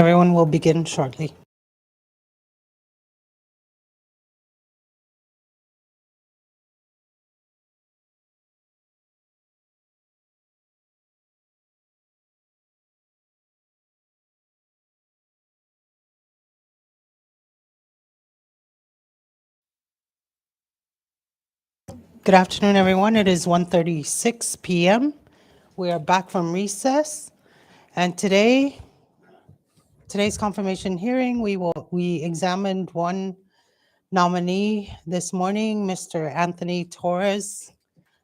Everyone will begin shortly. Good afternoon, everyone. It is 1:36 p.m. We are back from recess, and today's confirmation hearing, we examined one nominee this morning, Mr. Anthony Torres,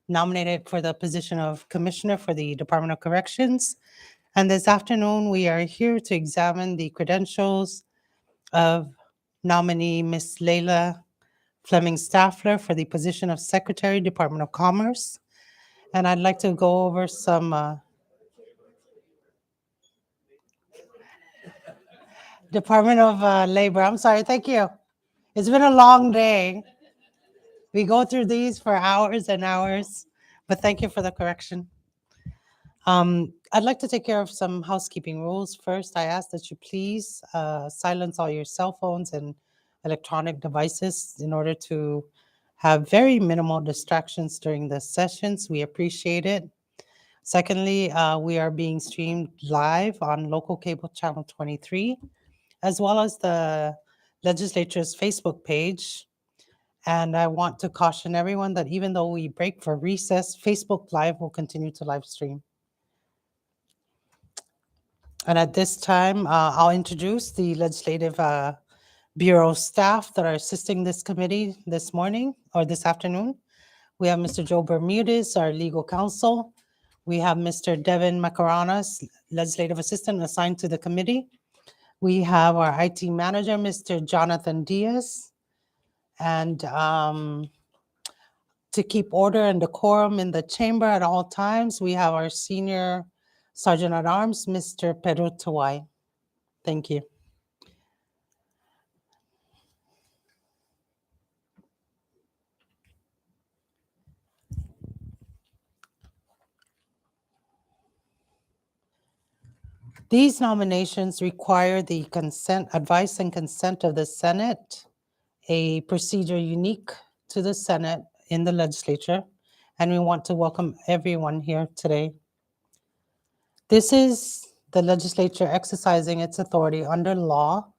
nominated for the position of Commissioner for the Department of Corrections. And this afternoon, we are here to examine the credentials of nominee Ms. Leila Fleming Staffler for the position of Secretary, Department of Commerce. And I'd like to go over some Department of Labor. I'm sorry, thank you. It's been a long day. We go through these for hours and hours, but thank you for the correction. I'd like to take care of some housekeeping rules. First, I ask that you please silence all your cell phones and electronic devices in order to have very minimal distractions during the sessions. We appreciate it. Secondly, we are being streamed live on local cable channel 23, as well as the legislature's Facebook page. And I want to caution everyone that even though we break for recess, Facebook Live will continue to live stream. And at this time, I'll introduce the Legislative Bureau staff that are assisting this committee this morning or this afternoon. We have Mr. Joe Bermudez, our legal counsel. We have Mr. Devin Macaranas, legislative assistant assigned to the committee. We have our IT manager, Mr. Jonathan Diaz. And to keep order and decorum in the chamber at all times, we have our senior sergeant at arms, Mr. Pedro Tawai. Thank you. These nominations require the advice and consent of the Senate, a procedure unique to the Senate in the legislature, and we want to welcome everyone here today. This is the legislature exercising its authority under law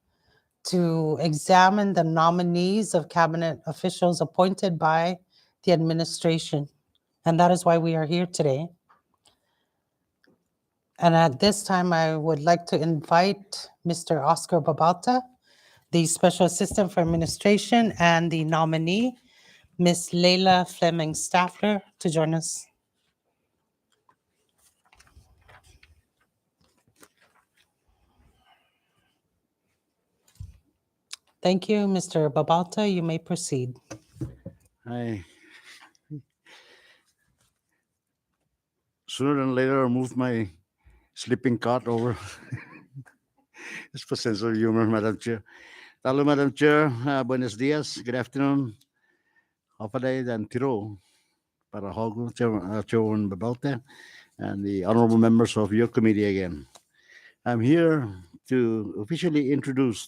to examine the nominees of cabinet officials appointed by the administration, and that is why we are here today. And at this time, I would like to invite Mr. Oscar Babauta, the Special Assistant for Administration, and the nominee, Ms. Leila Fleming Staffler, to join us. Thank you, Mr. Babauta. You may proceed. I sooner than later I'll move my sleeping cot over. It's for sense of humor, Madam Chair. Hello, Madam Chair. Buenos dias. Good afternoon. Hapaday dan tiro para Hogo, Chairman Babalte, and the honorable members of your committee again. I'm here to officially introduce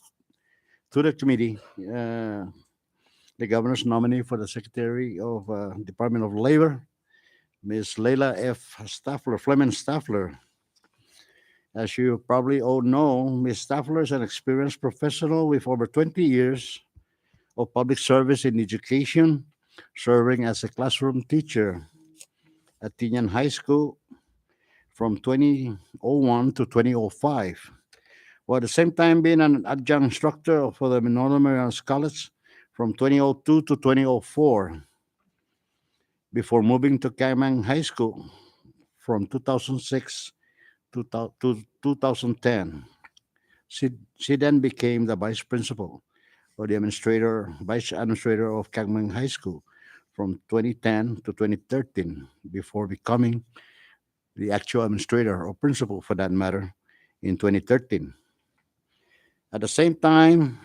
to the committee the governor's nominee for the Secretary of Department of Labor, Ms. Leila F. Staffler, Fleming Staffler. As you probably all know, Ms. Staffler is an experienced professional with over 20 years of public service in education, serving as a classroom teacher at Tinian High School from 2001 to 2005, while at the same time being an adjunct instructor for the Northern Marianas College from 2002 to 2004, before moving to Kaimang High School from 2006 to 2010. She then became the vice principal or the vice administrator of Kaimang High School from 2010 to 2013, before becoming the actual administrator or principal for that matter in 2013. At the same time,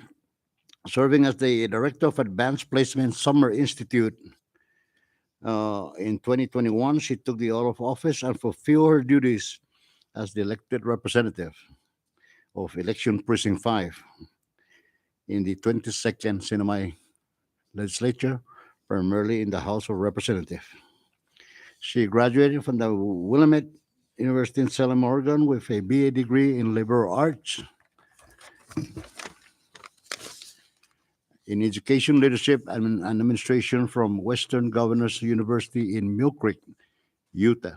serving as the director of Advanced Placement Summer Institute. In 2021, she took the oath of office and fulfilled her duties as the elected representative. of Election Precinct 5 in the 22nd Sinamay Legislature, primarily in the House of Representatives. She graduated from the Willamette University in Salem, Oregon, with a BA degree in liberal arts in education, leadership, and administration from Western Governors University in Mill Creek, Utah.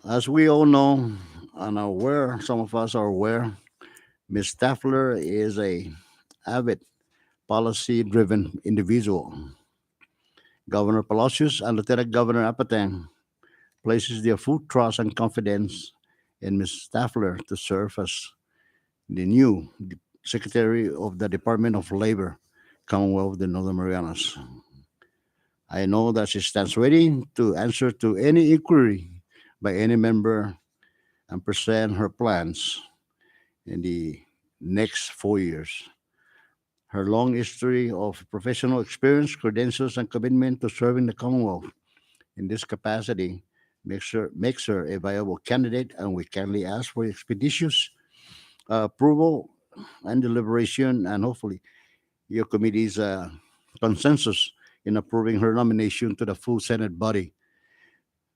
As we all know and are aware, some of us are aware, Ms. Staffler is a avid policy-driven individual. Governor Palacios and Lieutenant Governor Apateng places their full trust and confidence in Ms. Staffler to serve as the new Secretary of the Department of Labor, Commonwealth of the Northern Marianas. I know that she stands ready to answer to any inquiry by any member and present her plans in the next 4 years. Her long history of professional experience, credentials, and commitment to serving the Commonwealth in this capacity makes her a viable candidate, and we kindly ask for expeditious approval and deliberation, and hopefully your committee's consensus in approving her nomination to the full Senate body.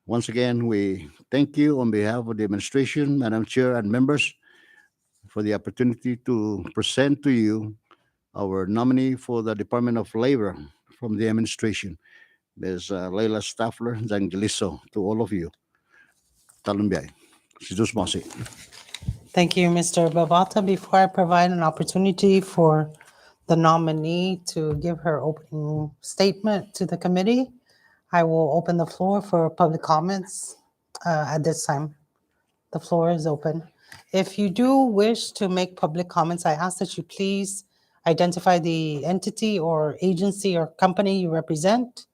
Once again, we thank you on behalf of the administration, Madam Chair, and members for the opportunity to present to you our nominee for the Department of Labor from the administration, Ms. Leila Staffler Zangiliso. To all of you, talumbay. Sidus Masi. Thank you, Mr. Babata. Before I provide an opportunity for the nominee to give her opening statement to the committee, I will open the floor for public comments at this time. The floor is open. If you do wish to make public comments, I ask that you please identify the entity or agency or company you represent.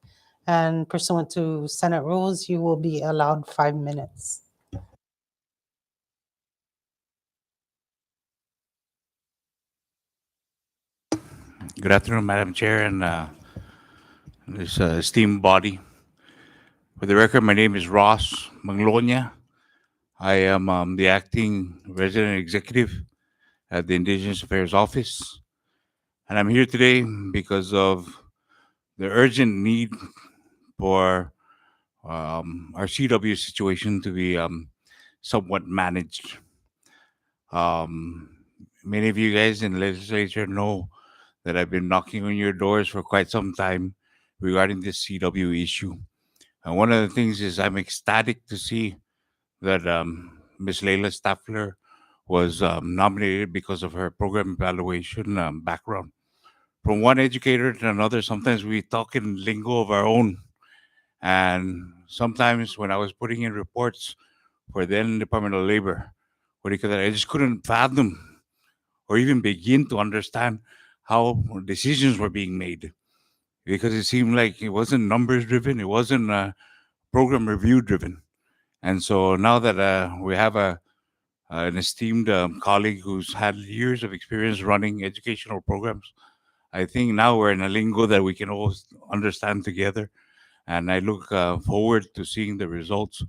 And pursuant to Senate rules, you will be allowed 5 minutes. Good afternoon, Madam Chair, and this esteemed body. For the record, my name is Ross Manglonia. I am the acting resident executive at the Indigenous Affairs Office, and I'm here today because of the urgent need for our CW situation to be somewhat managed. Many of you guys in the legislature know that I've been knocking on your doors for quite some time regarding this CW issue. And one of the things is I'm ecstatic to see that Ms. Leila Staffler was nominated because of her program evaluation background. From one educator to another, sometimes we talk in lingo of our own. And sometimes when I was putting in reports for then Department of Labor, what do you call that? I just couldn't fathom or even begin to understand how decisions were being made, because it seemed like it wasn't numbers driven, it wasn't program review driven. And so now that we have an esteemed colleague who's had years of experience running educational programs, I think now we're in a lingo that we can all understand together. And I look forward to seeing the results.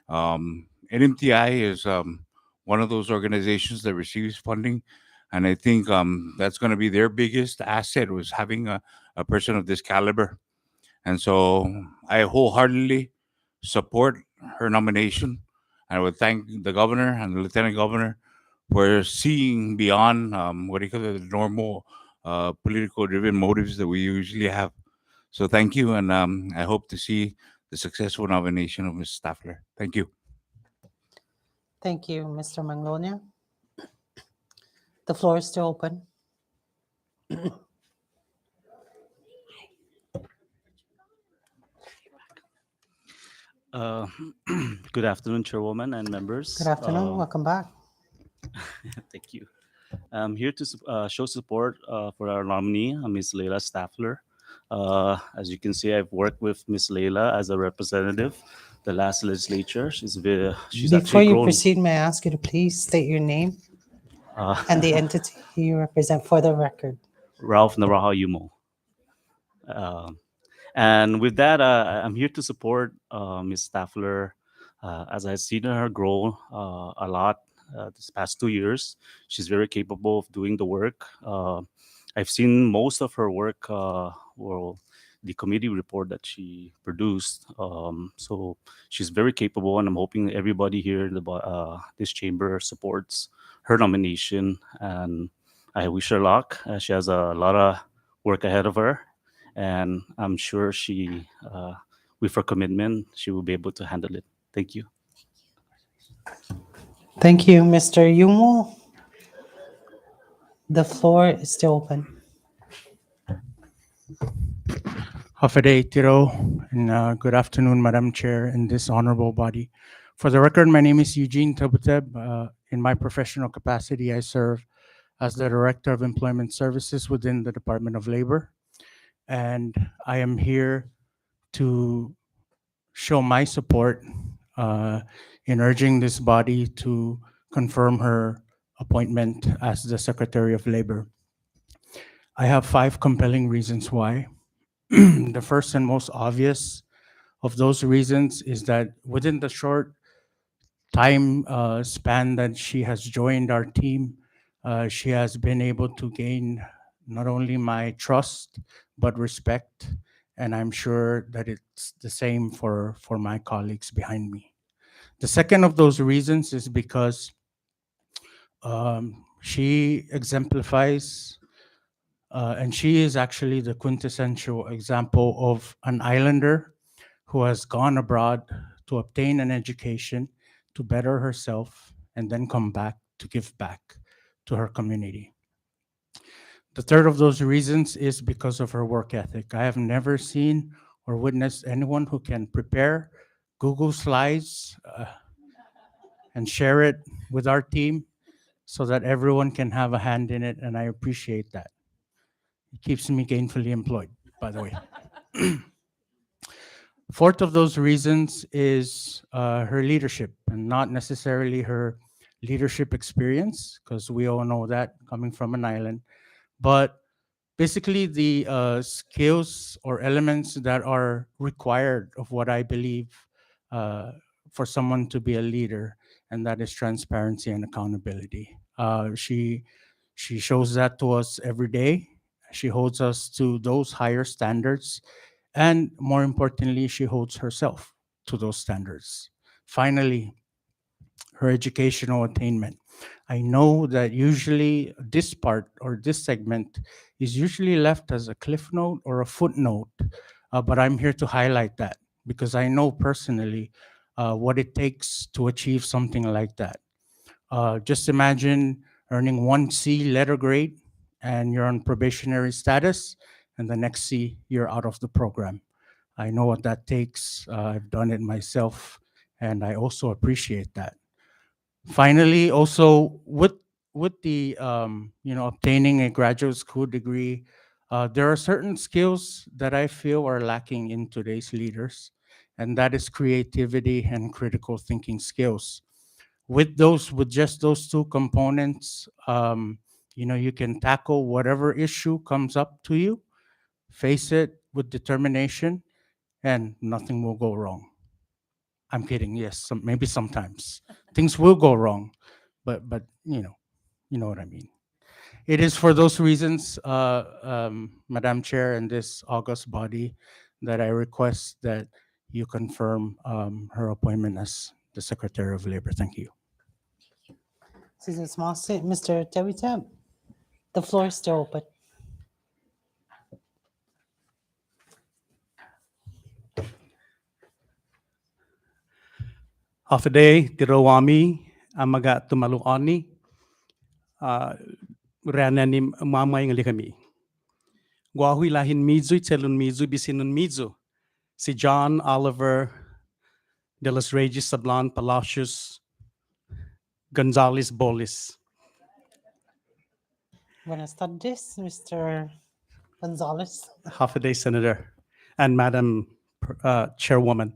NMTI is one of those organizations that receives funding, and I think that's going to be their biggest asset, was having a person of this caliber. And so I wholeheartedly support her nomination. I would thank the governor and the lieutenant governor for seeing beyond what do you call it, the normal political driven motives that we usually have. So thank you, and I hope to see the successful nomination of Ms. Staffler. Thank you. Thank you, Mr. Manglonia. The floor is still open. Uh, Good afternoon, Chairwoman and members. Good afternoon. Welcome back. Thank you. I'm here to show support for our nominee, Ms. Leila Staffler. As you can see, I've worked with Ms. Leila as a representative the last legislature. She's Before actually you grown. proceed, may I ask you to please state your name uh, and the entity you represent for the record? Ralph Naraha Yumo. And with that, I'm here to support Ms. Staffler As I've seen her grow a lot this past 2 years, she's very capable of doing the work. I've seen most of her work, well, the committee report that she produced. So she's very capable, and I'm hoping everybody here in this chamber supports her nomination. And I wish her luck. She has a lot of work ahead of her, and I'm sure with her commitment, she will be able to handle it. Thank you. Thank you, Mr. Yumo. The floor is still open. Hafide Tiro, and good afternoon, Madam Chair, and this honorable body. For the record, my name is Eugene Tabuteb. In my professional capacity, I serve as the Director of Employment Services within the Department of Labor, and I am here to show my support in urging this body to confirm her appointment as the Secretary of Labor. I have 5 compelling reasons why. The first and most obvious of those reasons is that within the short time span that she has joined our team, she has been able to gain not only my trust, but respect. And I'm sure that it's the same for my colleagues behind me. The second of those reasons is because she exemplifies and she is actually the quintessential example of an islander who has gone abroad to obtain an education, to better herself, and then come back to give back to her community. The third of those reasons is because of her work ethic. I have never seen or witnessed anyone who can prepare Google Slides and share it with our team so that everyone can have a hand in it, and I appreciate that. It keeps me gainfully employed, by the way. Fourth of those reasons is her leadership, and not necessarily her leadership experience, because we all know that coming from an island, but basically the skills or elements that are required of what I believe for someone to be a leader, and that is transparency and accountability. She shows that to us every day. She holds us to those higher standards, and more importantly, she holds herself to those standards. Finally, her educational attainment. I know that usually this part or this segment is usually left as a cliff note or a footnote, but I'm here to highlight that because I know personally what it takes to achieve something like that. Just imagine earning 1C letter grade and you're on probationary status, and the next C, you're out of the program. I know what that takes. I've done it myself, and I also appreciate that. Finally, also with the obtaining a graduate school degree, there are certain skills that I feel are lacking in today's leaders, and that is creativity and critical thinking skills. With just those 2 components, you can tackle whatever issue comes up to you, face it with determination, and nothing will go wrong. I'm kidding. Yes, maybe sometimes things will go wrong, but you know what I mean. It is for those reasons, Madam Chair, and this august body, that I request that you confirm her appointment as the Secretary of Labor. Thank you. This is a small state, Mr. Tawitab. The floor is still open. Hafide tirawami amaga tumaluani rananim mamay ng likami. Guahui lahin mizu telun mizu bisinun mizu. Si John Oliver de los Reyes Sablan Palacios Gonzalez Bolis. Buenas tardes, Mr. Gonzalez. Hafide Senator and Madam Chairwoman.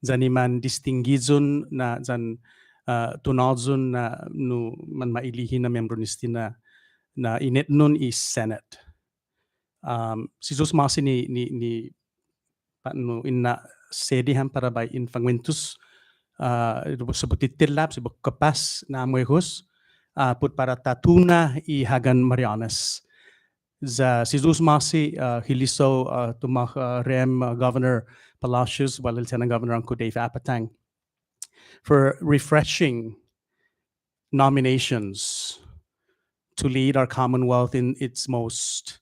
Zaniman distinguidun na zan tunalzun na nu man mailihin na membro nistina na init nun is Senate. Si Sus masi ni paano inna sedihan para by infangmentus sa butitilap, sa kapas na amoyhus, put para tatuna I Hagan Marianas. Za si Jesus Masi, hiliso tumah rem Governor Palacios, while Lieutenant Governor Uncle Dave Apatang, for refreshing nominations to lead our Commonwealth in its most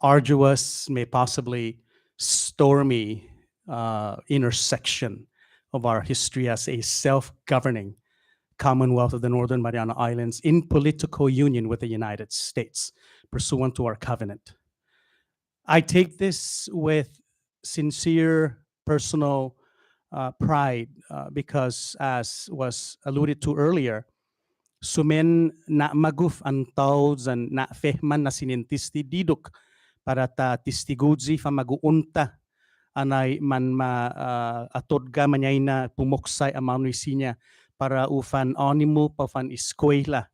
arduous, may possibly stormy intersection of our history as a self-governing Commonwealth of the Northern Mariana Islands in political union with the United States, pursuant to our covenant. I take this with sincere personal pride because, as was alluded to earlier, sumen na maguf ang tawds and na fehman na sinintisti diduk para ta tistigudzi fa maguunta anay man atodga manyay na pumoksay amanoy sinya para ufan onimu pa fan eskwela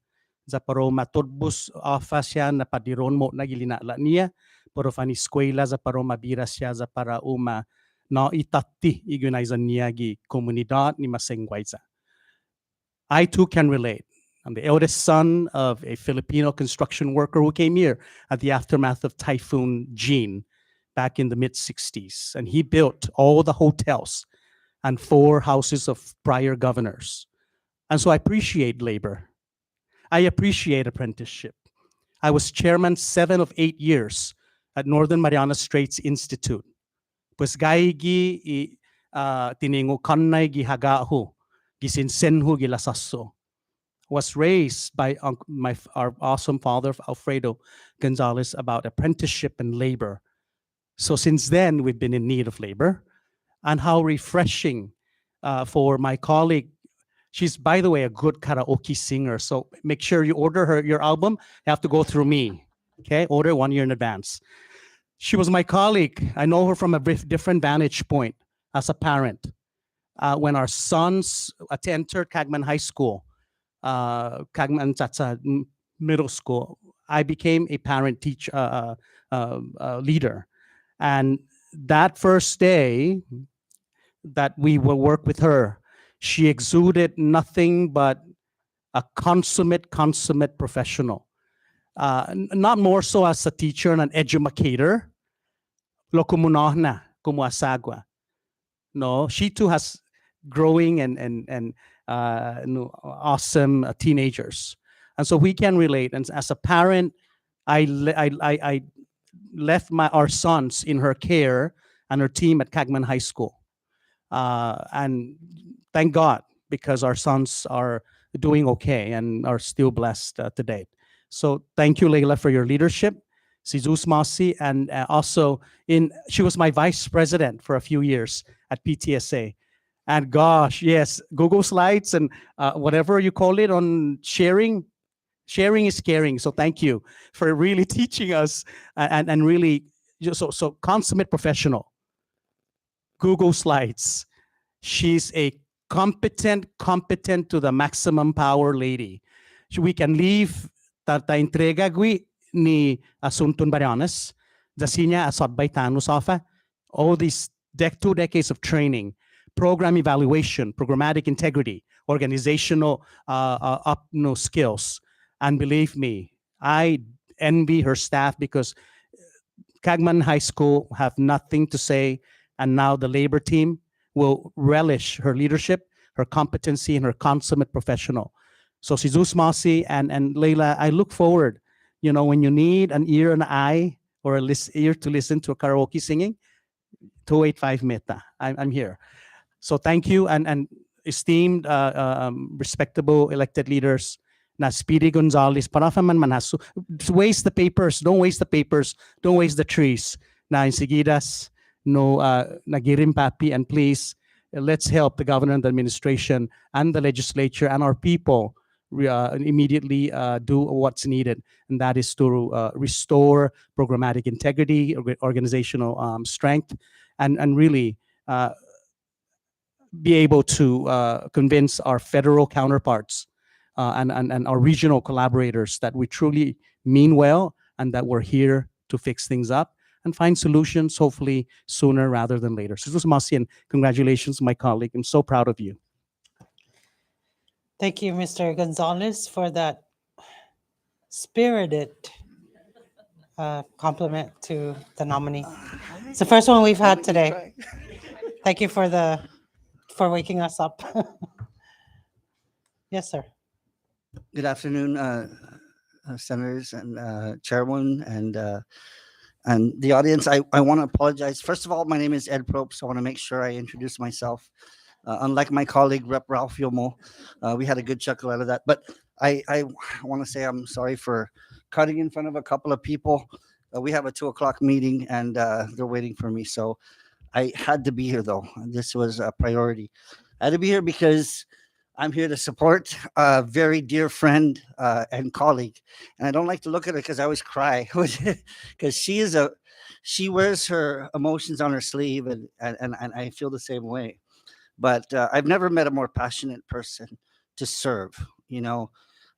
za paro matodbus afa siya na padiron mo na gilinala niya pero fan eskwela za paro mabira siya za para na itati igunayzan niya gi komunidad ni masengwayza. I too can relate. I'm the eldest son of a Filipino construction worker who came here at the aftermath of Typhoon Jean back in the mid-60s. And he built all the hotels and 4 houses of prior governors. And so I appreciate labor. I appreciate apprenticeship. I was chairman 7 of 8 years at Northern Mariana Straits Institute. Pues gaigi tiningo kanay gihagaho, gisinsenho gilasaso. Was raised by our awesome father, Alfredo Gonzalez, about apprenticeship and labor. So since then, we've been in need of labor. And how refreshing for my colleague. She's, by the way, a good karaoke singer. So make sure you order your album. You have to go through me. Okay, order 1 year in advance. She was my colleague. I know her from a different vantage point as a parent. When our sons entered Cagman High School, Cagman Tsatsa Middle School, I became a parent teacher leader. And that first day that we will work with her, she exuded nothing but a consummate professional. Not more so as a teacher and an educator. Lokumunahna kumuasagwa. No, she too has growing and awesome teenagers, and so we can relate. And as a parent, I left our sons in her care and her team at Cagman High School, and thank God because our sons are doing okay and are still blessed to date. So thank you, Leila, for your leadership. Sizus Masi, and also she was my vice president for a few years at PTSA. And gosh, yes, Google Slides and whatever you call it on sharing is caring. So thank you for really teaching us and really so consummate professional. Google Slides. She's a competent to the maximum power lady. We can leave tata entrega gui ni Asuntun Marianas, Zasinya Asodbay Tanusafa, all these 2 decades of training, program evaluation, programmatic integrity, organizational skills. And believe me, I envy her staff because Cagman High School have nothing to say, and now the labor team will relish her leadership, her competency, and her consummate professional. So Sizus Masi and Leila, I look forward, when you need an ear and eye or ear to listen to a karaoke singing, 285 Meta. I'm here. So thank you and esteemed, respectable elected leaders. Na Speedy Gonzalez, parafaman manhasu. Waste the papers. Don't waste the papers. Don't waste the trees. Na insigidas, no nagirim papi, and please let's help the governor and the administration and the legislature and our people immediately do what's needed, and that is to restore programmatic integrity, organizational strength, and really be able to convince our federal counterparts and our regional collaborators that we truly mean well and that we're here to fix things up and find solutions hopefully sooner rather than later. So Masian, congratulations, my colleague. I'm so proud of you. Thank you, Mr. Gonzalez, for that spirited compliment to the nominee. It's the first one we've had today. Thank you for waking us up. Yes, sir. Good afternoon, senators and chairwoman and the audience. I want to apologize. First of all, my name is Ed Probst. I want to make sure I introduce myself. Unlike my colleague, Rep. Ralph Yomo, we had a good chuckle out of that. But I want to say I'm sorry for cutting in front of a couple of people. We have a 2 o'clock meeting and they're waiting for me. So I had to be here though. This was a priority. I had to be here because I'm here to support a very dear friend and colleague. And I don't like to look at her because I always cry because she wears her emotions on her sleeve and I feel the same way. But I've never met a more passionate person to serve. You know,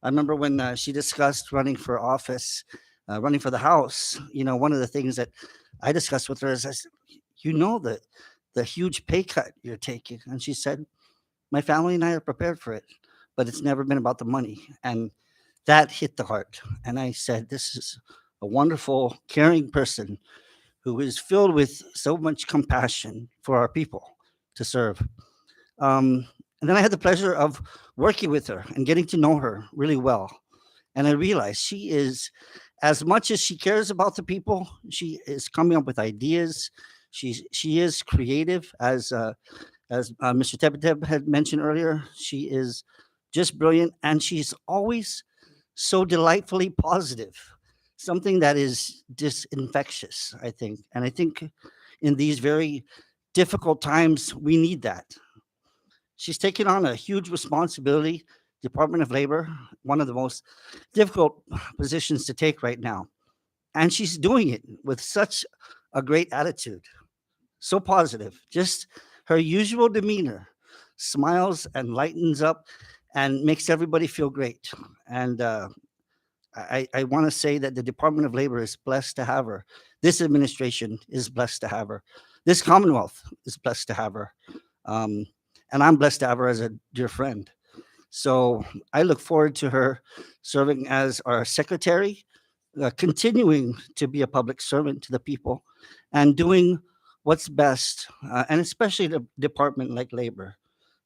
I remember when she discussed running for office, running for the House. You know, one of the things that I discussed with her is, I said, you know, the huge pay cut you're taking. And she said, my family and I are prepared for it, but it's never been about the money. And that hit the heart. And I said, this is a wonderful, caring person who is filled with so much compassion for our people to serve. And then I had the pleasure of working with her and getting to know her really well. And I realized she is, as much as she cares about the people, she is coming up with ideas. She is creative, as Mr. Tepetep had mentioned earlier. She is just brilliant, and she's always so delightfully positive, something that is just infectious, I think. And I think in these very difficult times, we need that. She's taken on a huge responsibility, Department of Labor, one of the most difficult positions to take right now. And she's doing it with such a great attitude, so positive, just her usual demeanor, smiles and lightens up and makes everybody feel great. And I want to say that the Department of Labor is blessed to have her. This administration is blessed to have her. This Commonwealth is blessed to have her. And I'm blessed to have her as a dear friend. So I look forward to her serving as our secretary, continuing to be a public servant to the people, and doing what's best, and especially the department like labor.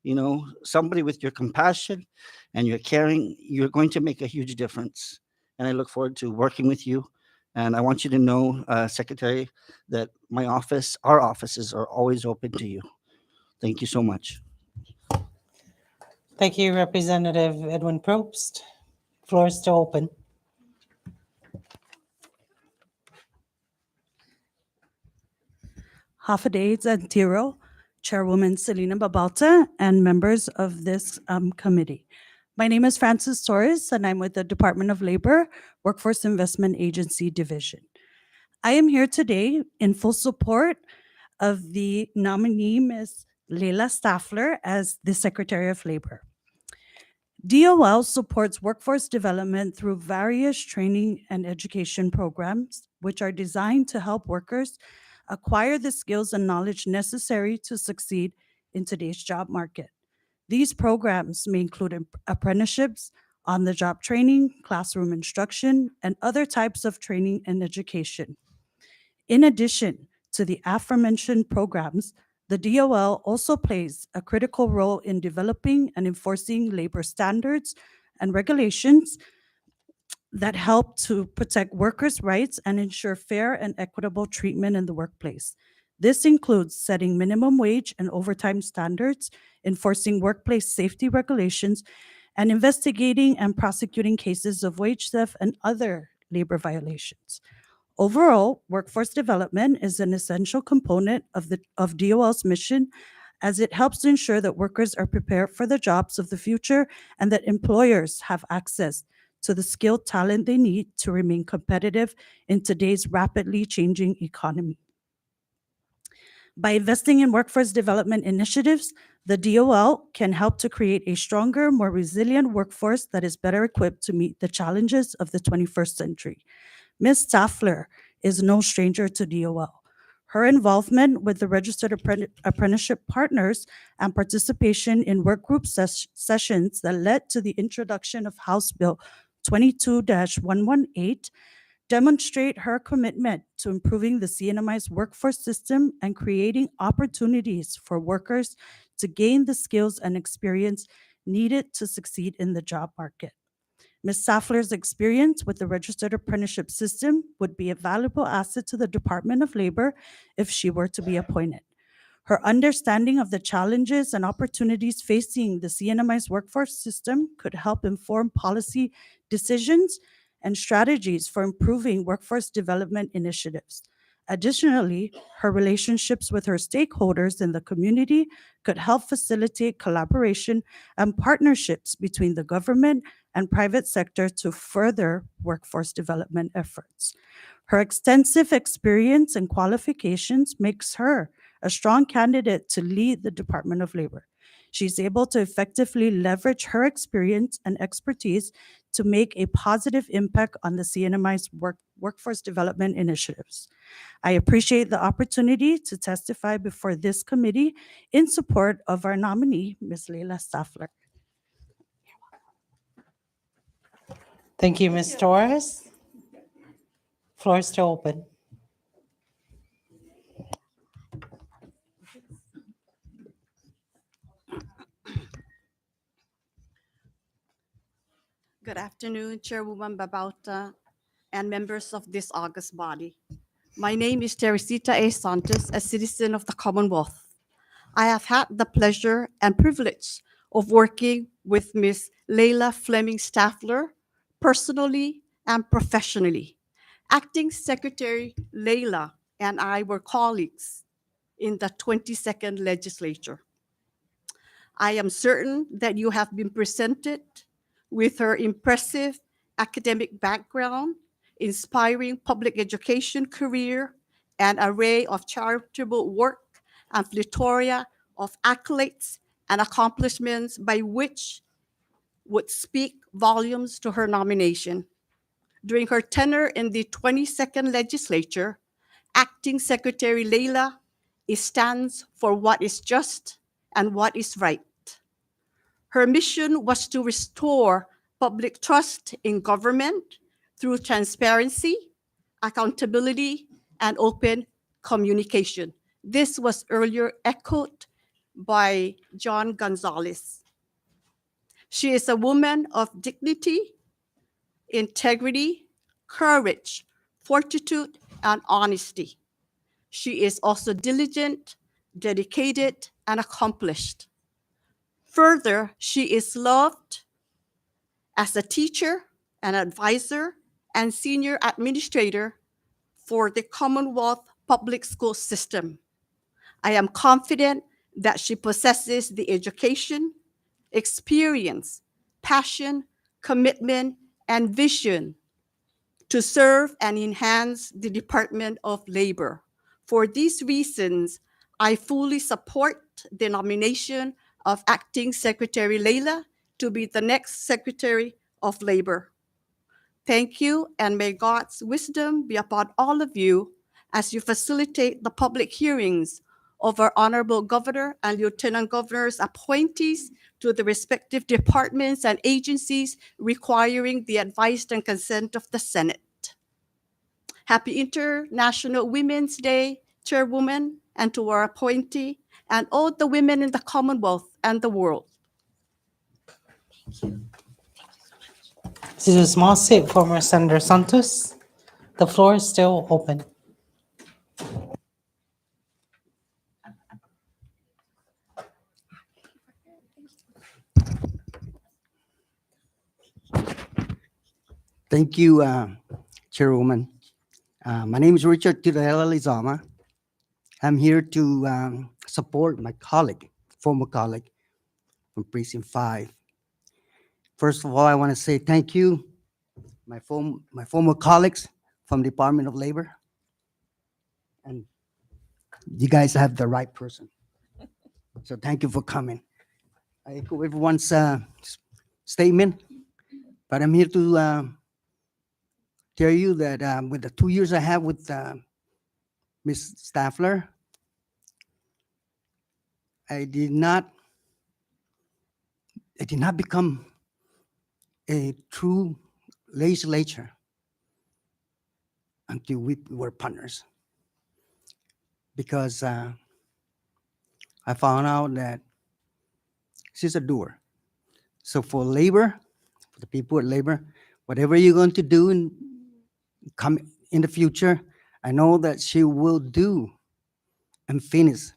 You know, somebody with your compassion and your caring, you're going to make a huge difference. And I look forward to working with you. And I want you to know, Secretary, that my office, our offices are always open to you. Thank you so much. Thank you, Representative Edwin Probst. Floor is still open. Hafaday Zantiro, Chairwoman Selena Babalta, and members of this committee. My name is Frances Torres, and I'm with the Department of Labor, Workforce Investment Agency Division. I am here today in full support of the nominee, Ms. Leila Staffler, as the Secretary of Labor. DOL supports workforce development through various training and education programs, which are designed to help workers acquire the skills and knowledge necessary to succeed in today's job market. These programs may include apprenticeships, on-the-job training, classroom instruction, and other types of training and education. In addition to the aforementioned programs, the DOL also plays a critical role in developing and enforcing labor standards and regulations that help to protect workers' rights and ensure fair and equitable treatment in the workplace. This includes setting minimum wage and overtime standards, enforcing workplace safety regulations, and investigating and prosecuting cases of wage theft and other labor violations. Overall, workforce development is an essential component of DOL's mission, as it helps to ensure that workers are prepared for the jobs of the future and that employers have access to the skilled talent they need to remain competitive in today's rapidly changing economy. By investing in workforce development initiatives, the DOL can help to create a stronger, more resilient workforce that is better equipped to meet the challenges of the 21st century. Ms. Staffler is no stranger to DOL. Her involvement with the registered apprenticeship partners and participation in work group sessions that led to the introduction of House Bill 22-118 demonstrate her commitment to improving the CNMI's workforce system and creating opportunities for workers to gain the skills and experience needed to succeed in the job market. Ms. Saffler's experience with the registered apprenticeship system would be a valuable asset to the Department of Labor if she were to be appointed. Her understanding of the challenges and opportunities facing the CNMI's workforce system could help inform policy decisions and strategies for improving workforce development initiatives. Additionally, her relationships with her stakeholders in the community could help facilitate collaboration and partnerships between the government and private sector to further workforce development efforts. Her extensive experience and qualifications makes her a strong candidate to lead the Department of Labor. She's able to effectively leverage her experience and expertise to make a positive impact on the CNMI's workforce development initiatives. I appreciate the opportunity to testify before this committee in support of our nominee, Ms. Leila Staffler. Thank you, Ms. Torres. Floor is still open. Good afternoon, Chairwoman Babauta and members of this august body. My name is Teresita A. Santos, a citizen of the Commonwealth. I have had the pleasure and privilege of working with Ms. Leila Fleming Staffler personally and professionally. Acting Secretary Leila and I were colleagues in the 22nd legislature. I am certain that you have been presented with her impressive academic background, inspiring public education career, and array of charitable work and plethora of accolades and accomplishments by which would speak volumes to her nomination. During her tenure in the 22nd legislature, Acting Secretary Leila stands for what is just and what is right. Her mission was to restore public trust in government through transparency, accountability, and open communication. This was earlier echoed by John Gonzalez. She is a woman of dignity, integrity, courage, fortitude, and honesty. She is also diligent, dedicated, and accomplished. Further, she is loved as a teacher, an advisor, and senior administrator for the Commonwealth public school system. I am confident that she possesses the education, experience, passion, commitment, and vision to serve and enhance the Department of Labor. For these reasons, I fully support the nomination of Acting Secretary Leila to be the next Secretary of Labor. Thank you, and may God's wisdom be upon all of you as you facilitate the public hearings of our Honorable Governor and Lieutenant Governor's appointees to the respective departments and agencies requiring the advice and consent of the Senate. Happy International Women's Day, Chairwoman, and to our appointee, and all the women in the Commonwealth and the world. This is a small seat, former Senator Santos. The floor is still open. Thank you, Chairwoman. My name is Richard Tirela Lizama. I'm here to support my colleague, former colleague from Precinct 5. First of all, I want to say thank you, my former colleagues from Department of Labor. And you guys have the right person. So thank you for coming. I echo everyone's statement, but I'm here to tell you that with the 2 years I have with Ms. Staffler, I did not become a true legislature until we were partners, because I found out that she's a doer. So for labor, for the people at labor, whatever you're going to do come in the future, I know that she will do and finish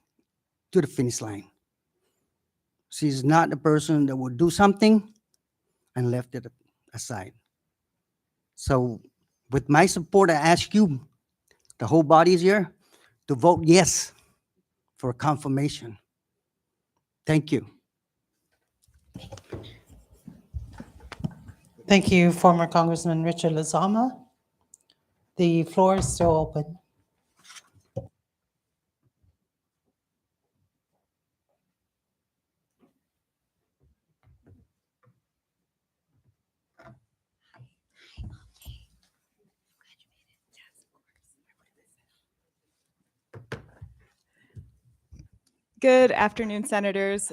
to the finish line. She's not the person that will do something and left it aside. So with my support, I ask you, the whole body is here, to vote yes for confirmation. Thank you. Thank you, former Congressman Richard Lozama. The floor is still open. Good afternoon, Senators.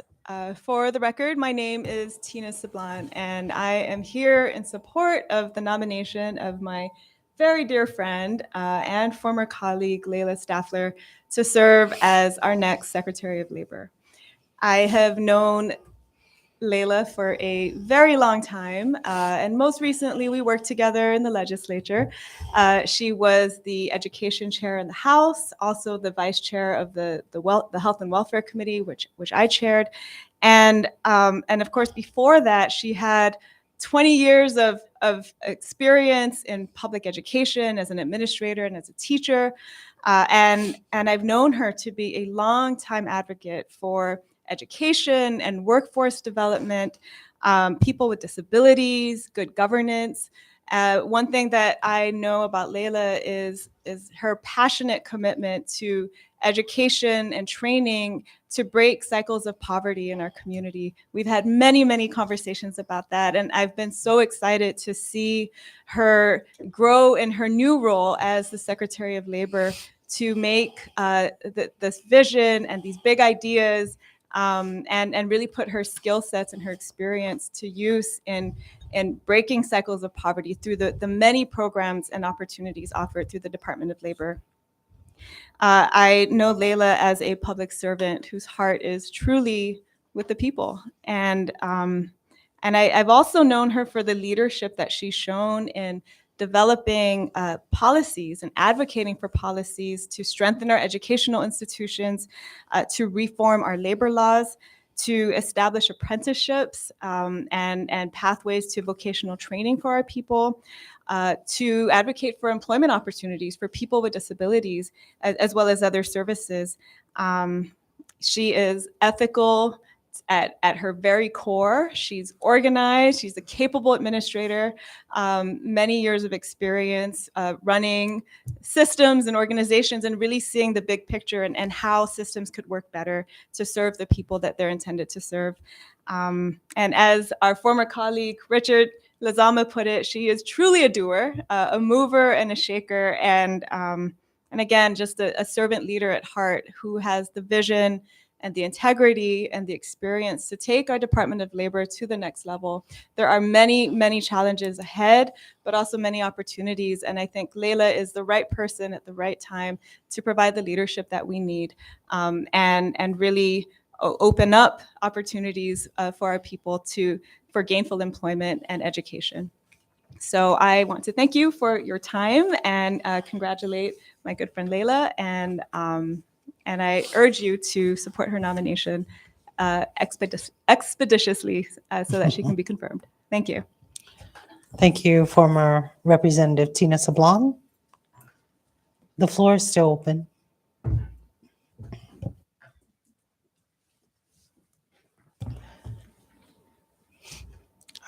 For the record, my name is Tina Sablan, and I am here in support of the nomination of my very dear friend and former colleague, Leila Staffler, to serve as our next Secretary of Labor. I have known Leila for a very long time, and most recently we worked together in the legislature. She was the education chair in the House, also the vice chair of the Health and Welfare Committee, which I chaired, and of course before that she had 20 years of experience in public education as an administrator and as a teacher, and I've known her to be a longtime advocate for education and workforce development, people with disabilities, good governance. One thing that I know about Leila is her passionate commitment to education and training to break cycles of poverty in our community. We've had many, many conversations about that, and I've been so excited to see her grow in her new role as the Secretary of Labor to make this vision and these big ideas and really put her skill sets and her experience to use in breaking cycles of poverty through the many programs and opportunities offered through the Department of Labor. I know Leila as a public servant whose heart is truly with the people. And I've also known her for the leadership that she's shown in developing policies and advocating for policies to strengthen our educational institutions, to reform our labor laws, to establish apprenticeships and pathways to vocational training for our people, to advocate for employment opportunities for people with disabilities, as well as other services. She is ethical at her very core. She's organized. She's a capable administrator, many years of experience running systems and organizations and really seeing the big picture and how systems could work better to serve the people that they're intended to serve. And as our former colleague, Richard Lozama put it, she is truly a doer, a mover and a shaker, and again, just a servant leader at heart who has the vision and the integrity and the experience to take our Department of Labor to the next level. There are many, many challenges ahead, but also many opportunities. And I think Leila is the right person at the right time to provide the leadership that we need and really open up opportunities for our people for gainful employment and education. So I want to thank you for your time and congratulate my good friend Leila, and I urge you to support her nomination expeditiously so that she can be confirmed. Thank you. Thank you, former Representative Tina Sablan. The floor is still open.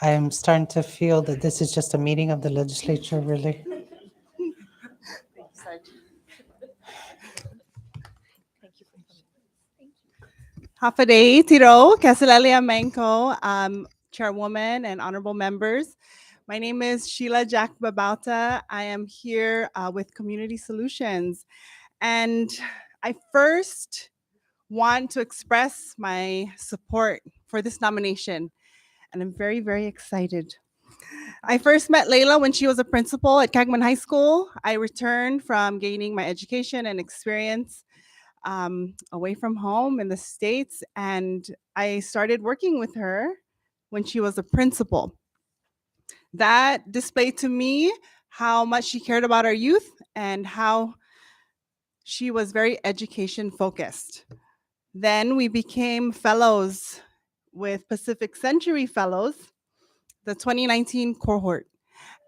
I am starting to feel that this is just a meeting of the legislature, really. Hafaday Tiro, Casalelia Manco, Chairwoman and honorable members. My name is Sheila Jack Babauta. I am here with Community Solutions. And I first want to express my support for this nomination. And I'm very, very excited. I first met Layla when she was a principal at Kagman High School. I returned from gaining my education and experience away from home in the States, and I started working with her when she was a principal. That displayed to me how much she cared about our youth and how she was very education focused. Then we became fellows with Pacific Century Fellows, the 2019 cohort.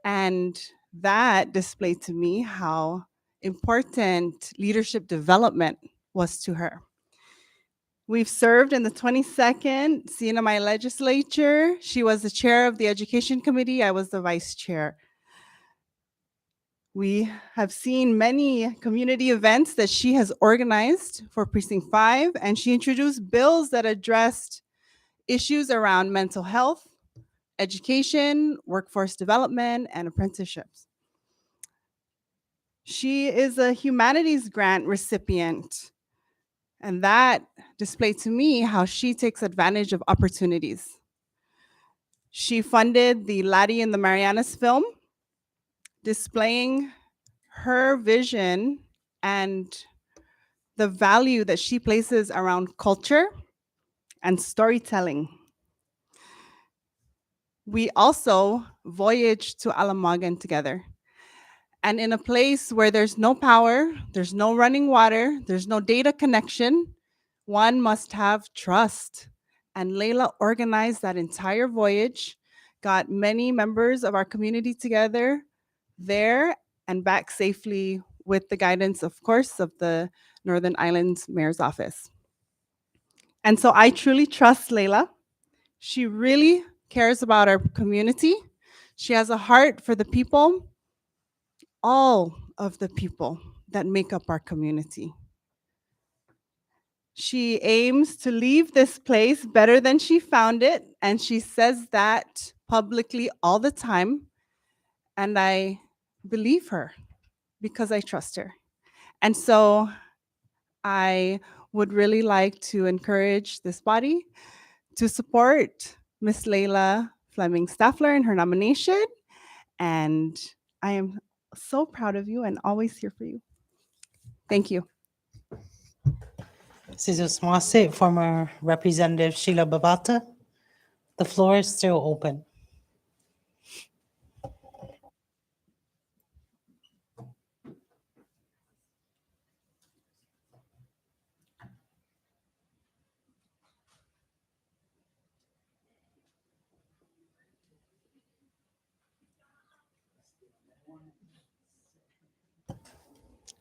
And that displayed to me how important leadership development was to her. We've served in the 22nd CNMI legislature. She was the chair of the education committee. I was the vice chair. We have seen many community events that she has organized for Precinct 5, and she introduced bills that addressed issues around mental health, education, workforce development, and apprenticeships. She is a humanities grant recipient, and that displayed to me how she takes advantage of opportunities. She funded the Laddie and the Marianas film, displaying her vision and the value that she places around culture and storytelling. We also voyaged to Alamagan together. And in a place where there's no power, there's no running water, there's no data connection, one must have trust. And Layla organized that entire voyage, got many members of our community together there and back safely with the guidance, of course, of the Northern Islands Mayor's Office. And so I truly trust Layla. She really cares about our community. She has a heart for the people, all of the people that make up our community. She aims to leave this place better than she found it, and she says that publicly all the time. And I believe her because I trust her. And so I would really like to encourage this body to support Miss Layla Fleming Staffler in her nomination. And I am so proud of you and always here for you. Thank you. Mrs. Smasi, former Representative Sheila Babauta. The floor is still open.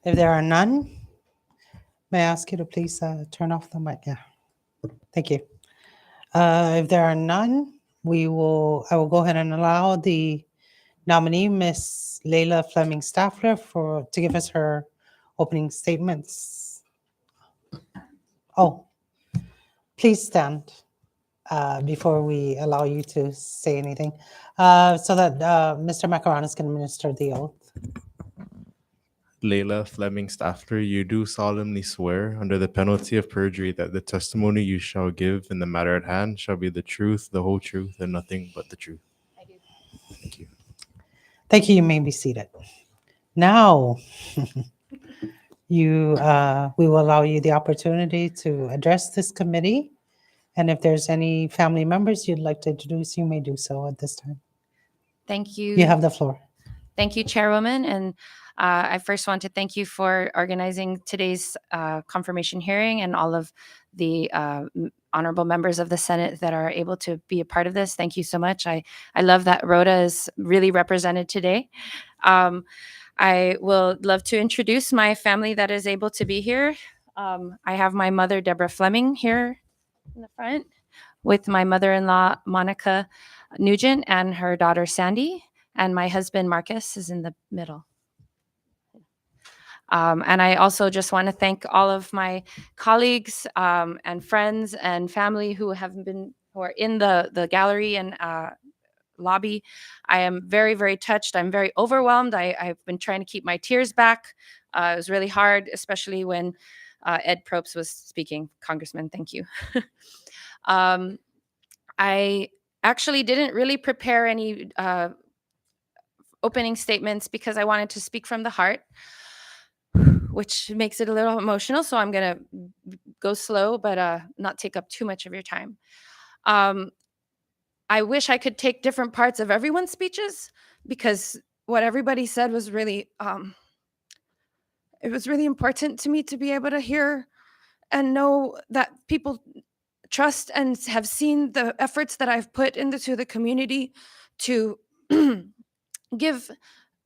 If there are none, may I ask you to please turn off the mic? Yeah. Thank you. If there are none, I will go ahead and allow the nominee, Miss Layla Fleming Staffler, to give us her opening statements. Oh, please stand before we allow you to say anything, so that Mr. Macaronis can administer the oath. Layla Fleming Staffler, you do solemnly swear under the penalty of perjury that the testimony you shall give in the matter at hand shall be the truth, the whole truth, and nothing but the truth. I do. Thank you. Thank you. You may be seated. Now, we will allow you the opportunity to address this committee. And if there's any family members you'd like to introduce, you may do so at this time. Thank you. You have the floor. Thank you, Chairwoman. And I first want to thank you for organizing today's confirmation hearing and all of the honorable members of the Senate that are able to be a part of this. Thank you so much. I love that Rhoda is really represented today. I will love to introduce my family that is able to be here. I have my mother, Deborah Fleming, here in the front with my mother-in-law, Monica Nugent, and her daughter, Sandy. And my husband, Marcus, is in the middle. And I also just want to thank all of my colleagues and friends and family who are in the gallery and lobby. I am very, very touched. I'm very overwhelmed. I've been trying to keep my tears back. It was really hard, especially when Ed Probst was speaking. Congressman, thank you. I actually didn't really prepare any opening statements because I wanted to speak from the heart, which makes it a little emotional. So I'm going to go slow, but not take up too much of your time. I wish I could take different parts of everyone's speeches because what everybody said was really, it was really important to me to be able to hear and know that people trust and have seen the efforts that I've put into the community to give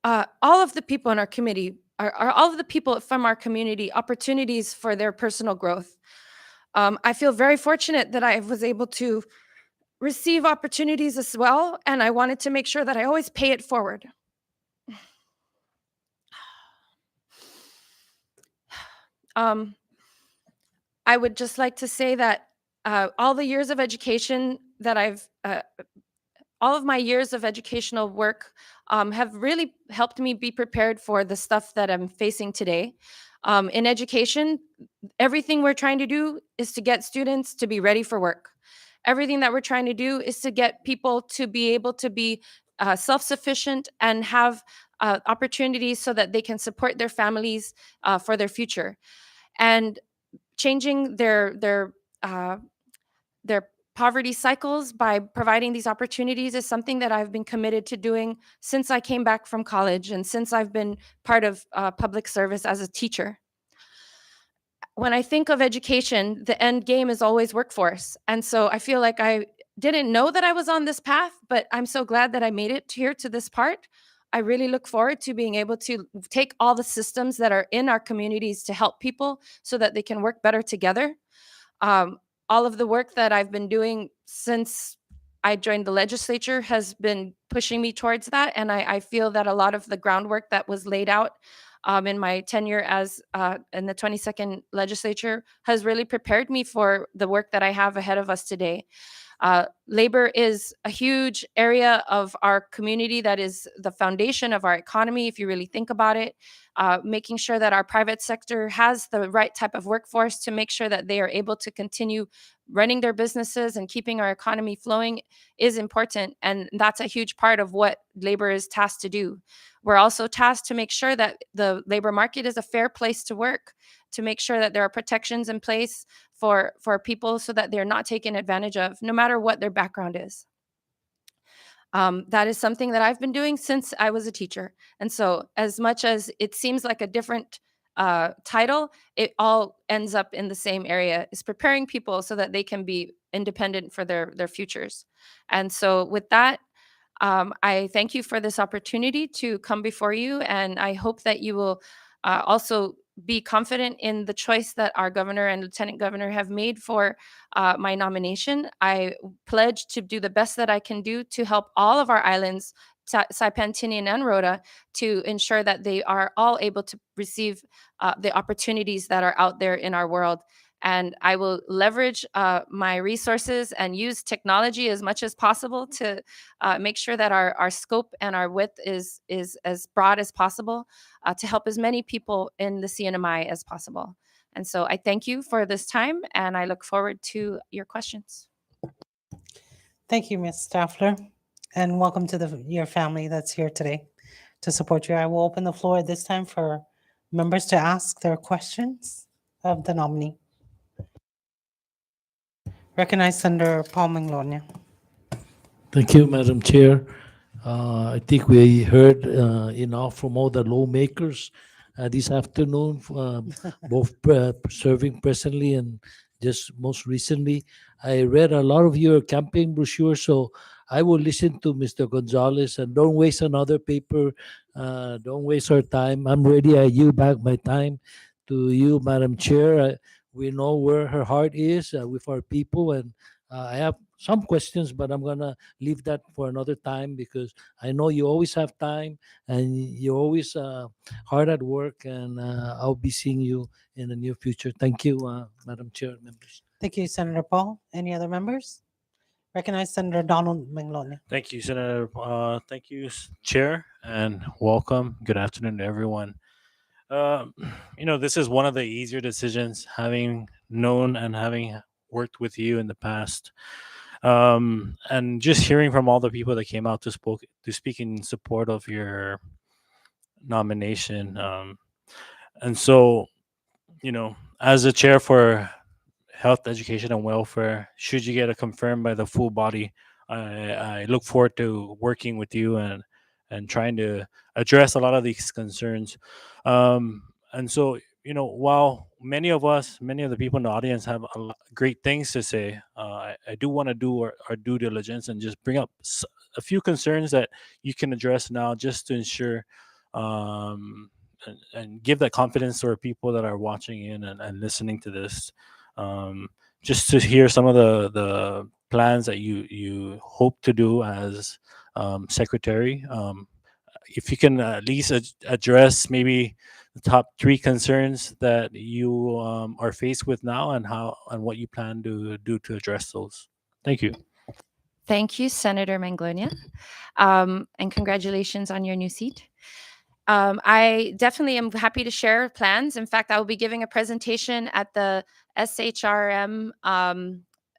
all of the people in our committee, all of the people from our community, opportunities for their personal growth. I feel very fortunate that I was able to receive opportunities as well, and I wanted to make sure that I always pay it forward. I would just like to say that all the years of education that all of my years of educational work have really helped me be prepared for the stuff that I'm facing today. In education, everything we're trying to do is to get students to be ready for work. Everything that we're trying to do is to get people to be able to be self-sufficient and have opportunities so that they can support their families for their future. And changing their poverty cycles by providing these opportunities is something that I've been committed to doing since I came back from college and since I've been part of public service as a teacher. When I think of education, the end game is always workforce. And so I feel like I didn't know that I was on this path, but I'm so glad that I made it here to this part. I really look forward to being able to take all the systems that are in our communities to help people so that they can work better together. All of the work that I've been doing since I joined the legislature has been pushing me towards that. And I feel that a lot of the groundwork that was laid out in my tenure as in the 22nd legislature has really prepared me for the work that I have ahead of us today. Labor is a huge area of our community that is the foundation of our economy, if you really think about it. Making sure that our private sector has the right type of workforce to make sure that they are able to continue running their businesses and keeping our economy flowing is important. And that's a huge part of what labor is tasked to do. We're also tasked to make sure that the labor market is a fair place to work, to make sure that there are protections in place for people so that they're not taken advantage of, no matter what their background is. That is something that I've been doing since I was a teacher. And so as much as it seems like a different title, it all ends up in the same area, is preparing people so that they can be independent for their futures. And so with that, I thank you for this opportunity to come before you, and I hope that you will also be confident in the choice that our governor and lieutenant governor have made for my nomination. I pledge to do the best that I can do to help all of our islands, Saipan, Tinian, and Rota, to ensure that they are all able to receive the opportunities that are out there in our world. And I will leverage my resources and use technology as much as possible to make sure that our scope and our width is as broad as possible to help as many people in the CNMI as possible. And so I thank you for this time, and I look forward to your questions. Thank you, Ms. Staffler, and welcome to your family that's here today to support you. I will open the floor at this time for members to ask their questions of the nominee. Recognized Senator Paul Manglonia. Thank you, Madam Chair. I think we heard enough from all the lawmakers this afternoon, both serving presently and just most recently. I read a lot of your campaign brochure, so I will listen to Mr. Gonzalez and don't waste another paper. Don't waste our time. I'm ready. I yield back my time to you, Madam Chair. We know where her heart is with our people, and I have some questions, but I'm gonna leave that for another time because I know you always have time and you're always hard at work, and I'll be seeing you in the near future. Thank you, Madam Chair, members. Thank you, Senator Paul. Any other members? Recognize Senator Donald Manglona. Thank you, Senator. Thank you, Chair, and welcome. Good afternoon to everyone. This is one of the easier decisions, having known and having worked with you in the past, and just hearing from all the people that came out to speak in support of your nomination. And so, as a chair for health, education, and welfare, should you get it confirmed by the full body, I look forward to working with you and trying to address a lot of these concerns. And so, while many of the people in the audience have great things to say, I do want to do our due diligence and just bring up a few concerns that you can address now, just to ensure and give that confidence to our people that are watching in and listening to this. Just to hear some of the plans that you hope to do as secretary. If you can at least address maybe the top 3 concerns that you are faced with now, and what you plan to do to address those. Thank you. Thank you, Senator Manglona, and congratulations on your new seat. I definitely am happy to share plans. In fact, I will be giving a presentation at the SHRM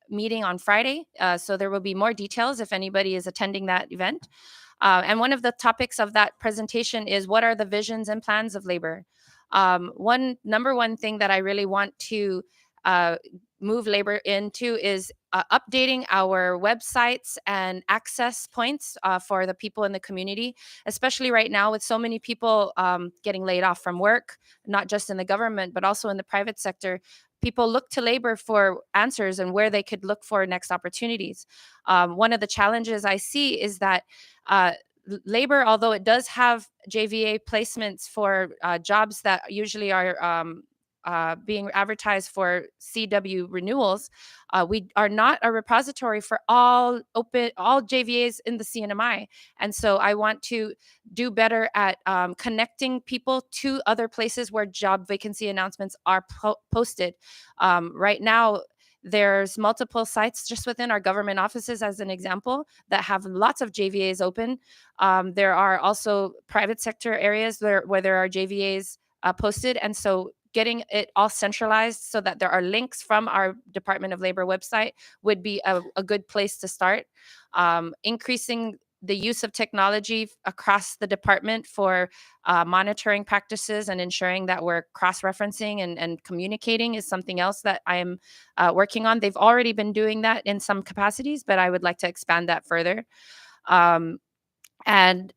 meeting on Friday. So there will be more details if anybody is attending that event. And one of the topics of that presentation is, what are the visions and plans of labor? Number one thing that I really want to move labor into is updating our websites and access points for the people in the community, especially right now with so many people getting laid off from work, not just in the government, but also in the private sector. People look to labor for answers and where they could look for next opportunities. One of the challenges I see is that labor, although it does have JVA placements for jobs that usually are being advertised for CW renewals, we are not a repository for all JVAs in the CNMI. And so I want to do better at connecting people to other places where job vacancy announcements are posted. Right now, there's multiple sites just within our government offices, as an example, that have lots of JVAs open. There are also private sector areas where there are JVAs posted. And so getting it all centralized so that there are links from our Department of Labor website would be a good place to start. Increasing the use of technology across the department for monitoring practices and ensuring that we're cross-referencing and communicating is something else that I am working on. They've already been doing that in some capacities, but I would like to expand that further. And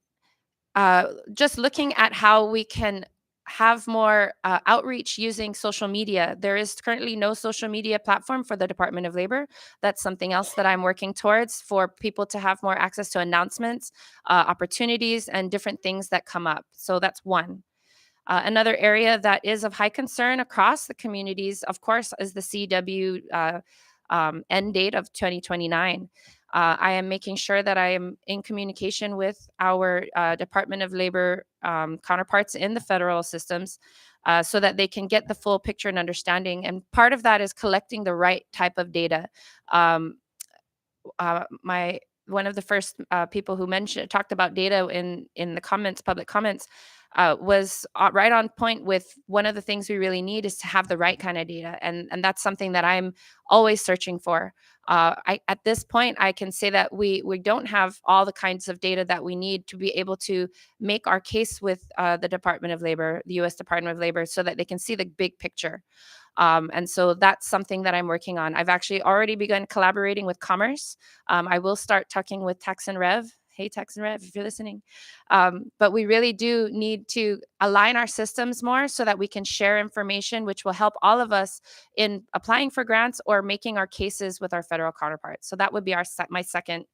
just looking at how we can have more outreach using social media. There is currently no social media platform for the Department of Labor. That's something else that I'm working towards, for people to have more access to announcements, opportunities, and different things that come up. So that's one. Another area that is of high concern across the communities, of course, is the CW end date of 2029. I am making sure that I am in communication with our Department of Labor counterparts in the federal systems so that they can get the full picture and understanding. And part of that is collecting the right type of data. One of the first people who talked about data in the comments, public comments, was right on point with one of the things we really need is to have the right kind of data. And that's something that I'm always searching for. At this point, I can say that we don't have all the kinds of data that we need to be able to make our case with the Department of Labor, the U.S. Department of Labor, so that they can see the big picture. And so that's something that I'm working on. I've actually already begun collaborating with Commerce. I will start talking with Tax and Rev. Hey, Tax and Rev, if you're listening. But we really do need to align our systems more so that we can share information, which will help all of us in applying for grants or making our cases with our federal counterparts. So that would be my second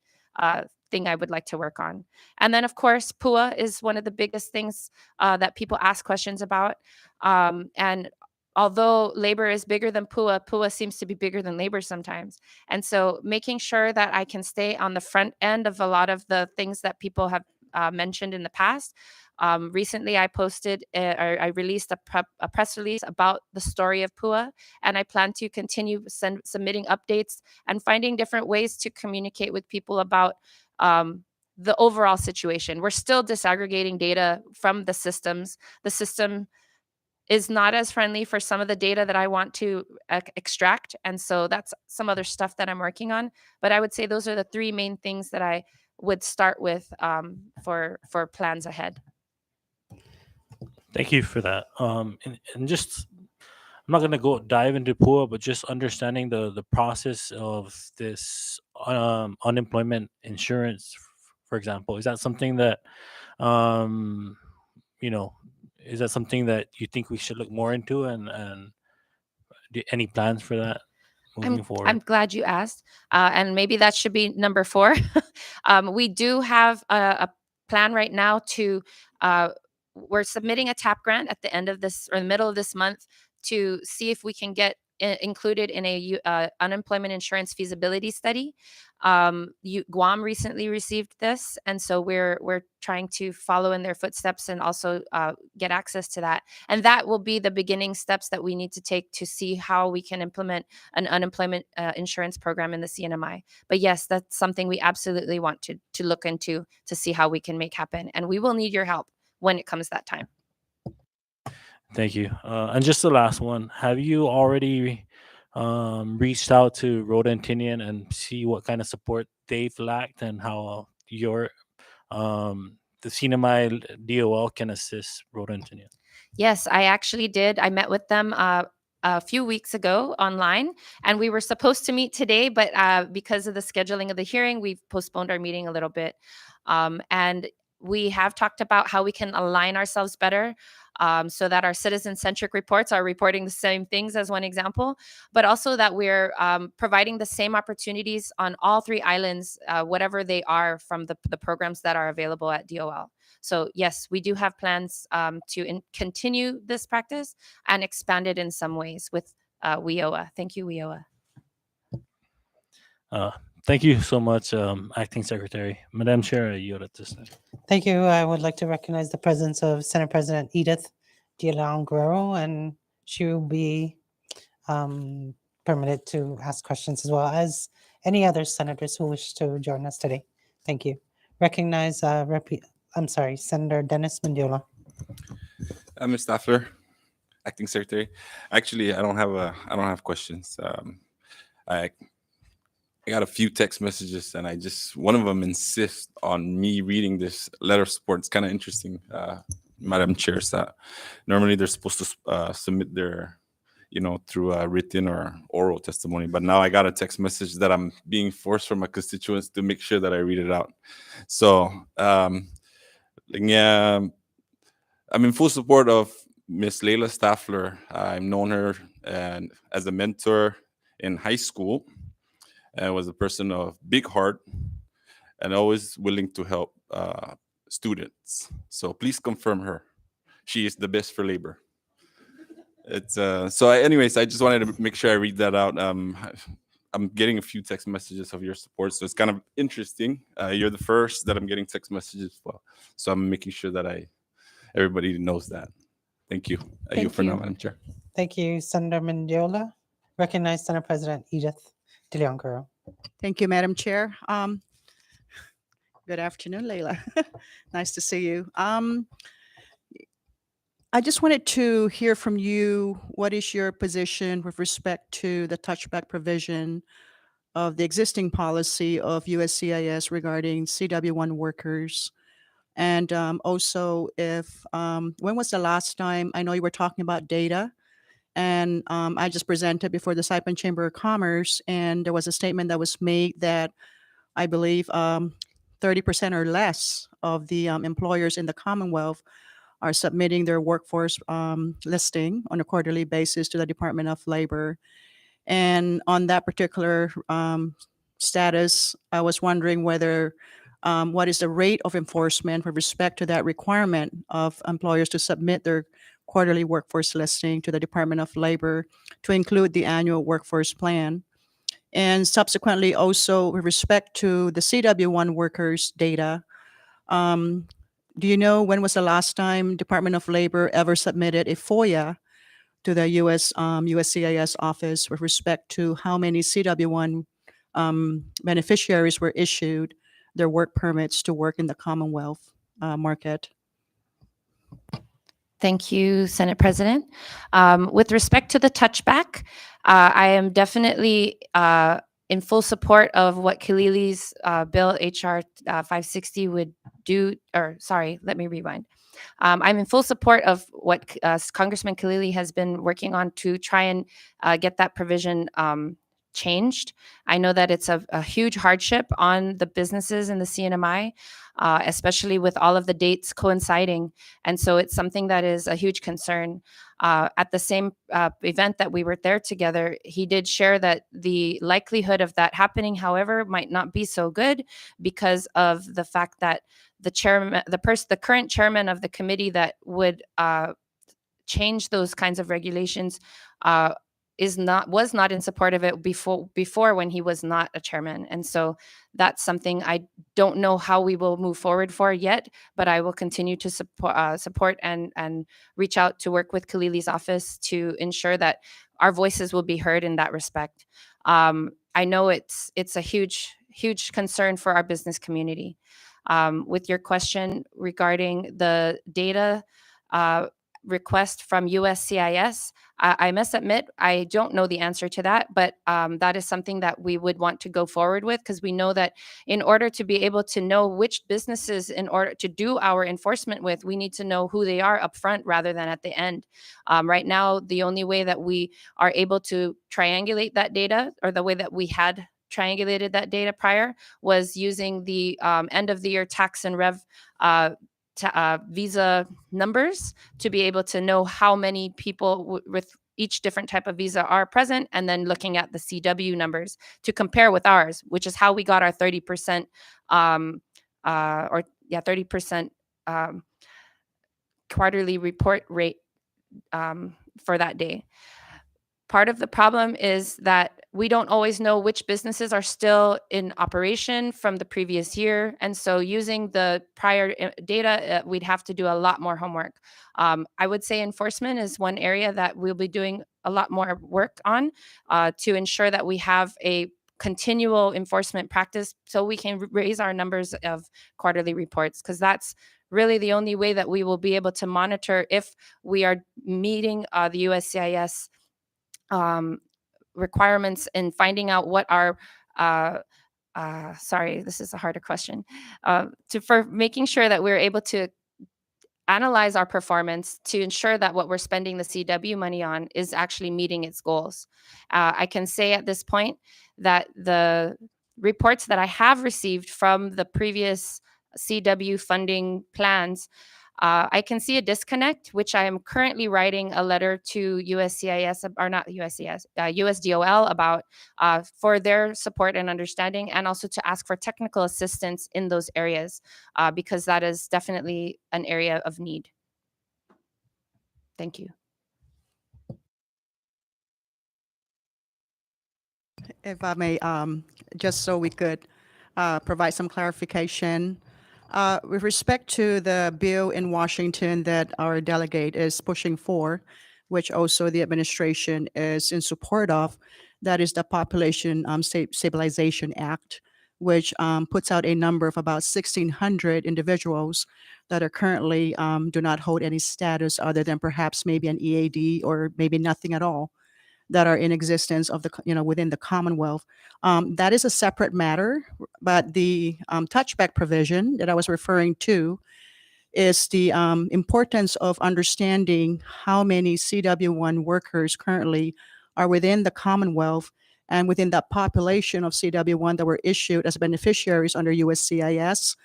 thing I would like to work on. And then, of course, PUA is one of the biggest things that people ask questions about. And although labor is bigger than PUA, PUA seems to be bigger than labor sometimes. And so making sure that I can stay on the front end of a lot of the things that people have mentioned in the past Recently, I released a press release about the story of PUA, and I plan to continue submitting updates and finding different ways to communicate with people about the overall situation. We're still disaggregating data from the systems. The system is not as friendly for some of the data that I want to extract. And so that's some other stuff that I'm working on. But I would say those are the three main things that I would start with for plans ahead. Thank you for that. And just, I'm not gonna go dive into PUA, but just understanding the process of this unemployment insurance, for example, is that something that, you know, is that something that you think we should look more into, and any plans for that moving forward? I'm glad you asked, and maybe that should be number 4. We do have a plan right now to. We're submitting a TAP grant at the end of this or the middle of this month to see if we can get included in a unemployment insurance feasibility study. Guam recently received this, and so we're trying to follow in their footsteps and also get access to that. And that will be the beginning steps that we need to take to see how we can implement an unemployment insurance program in the CNMI. But yes, that's something we absolutely want to look into to see how we can make happen. And we will need your help when it comes that time. Thank you. And just the last one, have you already reached out to Rhoda and Tinian and see what kind of support they've lacked and how your the CNMI DOL can assist Rhoda and Tinian? Yes, I actually did. I met with them a few weeks ago online, and we were supposed to meet today, but because of the scheduling of the hearing, we've postponed our meeting a little bit. And we have talked about how we can align ourselves better so that our citizen-centric reports are reporting the same things as one example, but also that we're providing the same opportunities on all 3 islands, whatever they are from the programs that are available at DOL. So yes, we do have plans to continue this practice and expand it in some ways with WIOA. Thank you, WIOA. Thank you so much, Acting Secretary. Madam Chair, you at this time. Thank you. I would like to recognize the presence of Senate President Edith de Leon Guerrero, and she will be permitted to ask questions as well as any other senators who wish to join us today. Thank you. Recognize, Senator Dennis Mendiola. Ms. Staffler, Acting Secretary. Actually, I don't have questions. I got a few text messages, and one of them insists on me reading this letter of support. It's kind of interesting, Madam Chair. So normally they're supposed to submit their, through a written or oral testimony. But now I got a text message that I'm being forced from my constituents to make sure that I read it out. So, yeah, I'm in full support of Miss Layla Staffler. I've known her and as a mentor in high school, and was a person of big heart and always willing to help students. So please confirm her. She is the best for labor. Anyways, I just wanted to make sure I read that out. I'm getting a few text messages of your support, so it's kind of interesting. You're the first that I'm getting text messages for, so I'm making sure that everybody knows that. Thank you. Thank For now, you. Madam Chair. Thank you, Senator Mendiola. Recognize Senate President Edith de Leon Guerrero. Thank you, Madam Chair. Good afternoon, Layla. Nice to see you. I just wanted to hear from you, what is your position with respect to the touchback provision of the existing policy of USCIS regarding CW1 workers? And also, when was the last time, I know you were talking about data, and I just presented before the Saipan Chamber of Commerce, and there was a statement that was made that I believe 30% or less of the employers in the Commonwealth are submitting their workforce listing on a quarterly basis to the Department of Labor. And on that particular status, I was wondering whether what is the rate of enforcement with respect to that requirement of employers to submit their quarterly workforce listing to the Department of Labor to include the annual workforce plan. And subsequently, also with respect to the CW1 workers data, Do you know when was the last time Department of Labor ever submitted a FOIA to the USCIS office with respect to how many CW1 beneficiaries were issued their work permits to work in the Commonwealth market? Thank you, Senate President. With respect to the touchback, I am definitely in full support of what Kalili's bill HR 560 would do, or sorry, let me rewind. I'm in full support of what Congressman Kalili has been working on to try and get that provision changed. I know that it's a huge hardship on the businesses in the CNMI, especially with all of the dates coinciding. And so it's something that is a huge concern. At the same event that we were there together, he did share that the likelihood of that happening, however, might not be so good because of the fact that the chairman, the current chairman of the committee that would change those kinds of regulations was not in support of it before when he was not a chairman. And so that's something I don't know how we will move forward for yet, but I will continue to support and reach out to work with Kalili's office to ensure that our voices will be heard in that respect. I know it's a huge concern for our business community. With your question regarding the data request from USCIS, I must admit, I don't know the answer to that, but that is something that we would want to go forward with, because we know that in order to be able to know which businesses in order to do our enforcement with, we need to know who they are up front rather than at the end. Right now, the only way that we are able to triangulate that data, or the way that we had triangulated that data prior, was using the end of the year tax and rev visa numbers to be able to know how many people with each different type of visa are present, and then looking at the CW numbers to compare with ours, which is how we got our 30% 30% quarterly report rate for that day. Part of the problem is that we don't always know which businesses are still in operation from the previous year. And so using the prior data, we'd have to do a lot more homework. I would say enforcement is one area that we'll be doing a lot more work on to ensure that we have a continual enforcement practice so we can raise our numbers of quarterly reports, because that's really the only way that we will be able to monitor if we are meeting the USCIS requirements and finding out what our sorry, this is a harder question, for making sure that we're able to analyze our performance to ensure that what we're spending the CW money on is actually meeting its goals. I can say at this point that the reports that I have received from the previous CW funding plans, I can see a disconnect, which I am currently writing a letter to USCIS, or not USCIS, USDOL about for their support and understanding, and also to ask for technical assistance in those areas, because that is definitely an area of need. Thank you. If I may, just so we could provide some clarification. With respect to the bill in Washington that our delegate is pushing for, which also the administration is in support of, that is the Population Stabilization Act, which puts out a number of about 1,600 individuals that are currently do not hold any status other than perhaps maybe an EAD or maybe nothing at all, that are in existence of the within the Commonwealth. That is a separate matter, but the touchback provision that I was referring to is the importance of understanding how many CW1 workers currently are within the Commonwealth, and within that population of CW1 that were issued as beneficiaries under USCIS,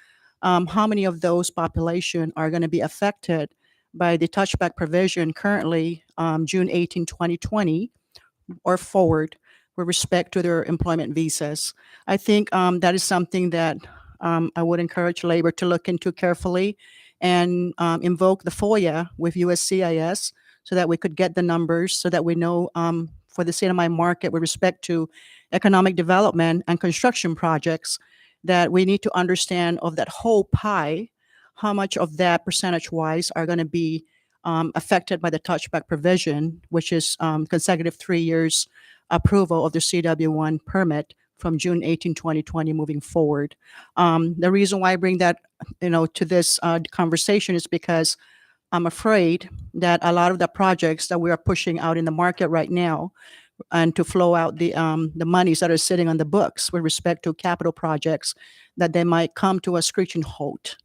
how many of those population are going to be affected by the touchback provision currently June 18, 2020, or forward with respect to their employment visas. I think that is something that I would encourage labor to look into carefully and invoke the FOIA with USCIS so that we could get the numbers, so that we know for the CNMI market with respect to economic development and construction projects, that we need to understand of that whole pie, how much of that percentage-wise are going to be affected by the touchback provision, which is consecutive 3 years approval of the CW1 permit from June 18, 2020 moving forward. The reason why I bring that, to this conversation is because I'm afraid that a lot of the projects that we are pushing out in the market right now and to flow out the monies that are sitting on the books with respect to capital projects, that they might come to a screeching halt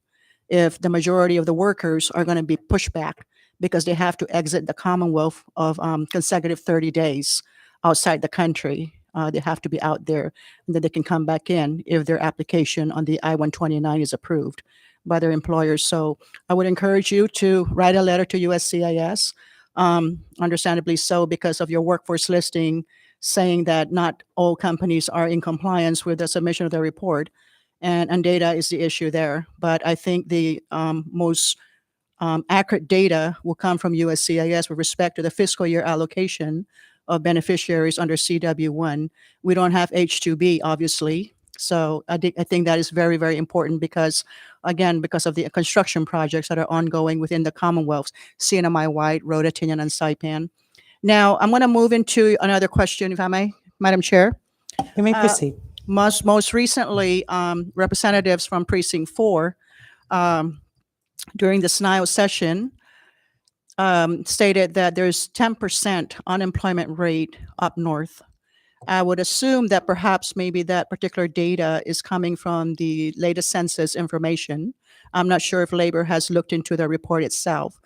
if the majority of the workers are going to be pushed back because they have to exit the Commonwealth of consecutive 30 days outside the country. They have to be out there, and then they can come back in if their application on the I-129 is approved by their employers. So I would encourage you to write a letter to USCIS, understandably so because of your workforce listing saying that not all companies are in compliance with the submission of their report, and data is the issue there. But I think the most accurate data will come from USCIS with respect to the fiscal year allocation of beneficiaries under CW1. We don't have H2B, obviously. So I think that is very, very important because, again, because of the construction projects that are ongoing within the Commonwealths, CNMI White, Rhoda, Tinian, and Saipan. Now, I'm going to move into another question, if I may, Madam Chair. You may proceed. Most recently, representatives from Precinct 4 during the SNIO session stated that there's 10% unemployment rate up north. I would assume that perhaps maybe that particular data is coming from the latest census information. I'm not sure if labor has looked into the report itself.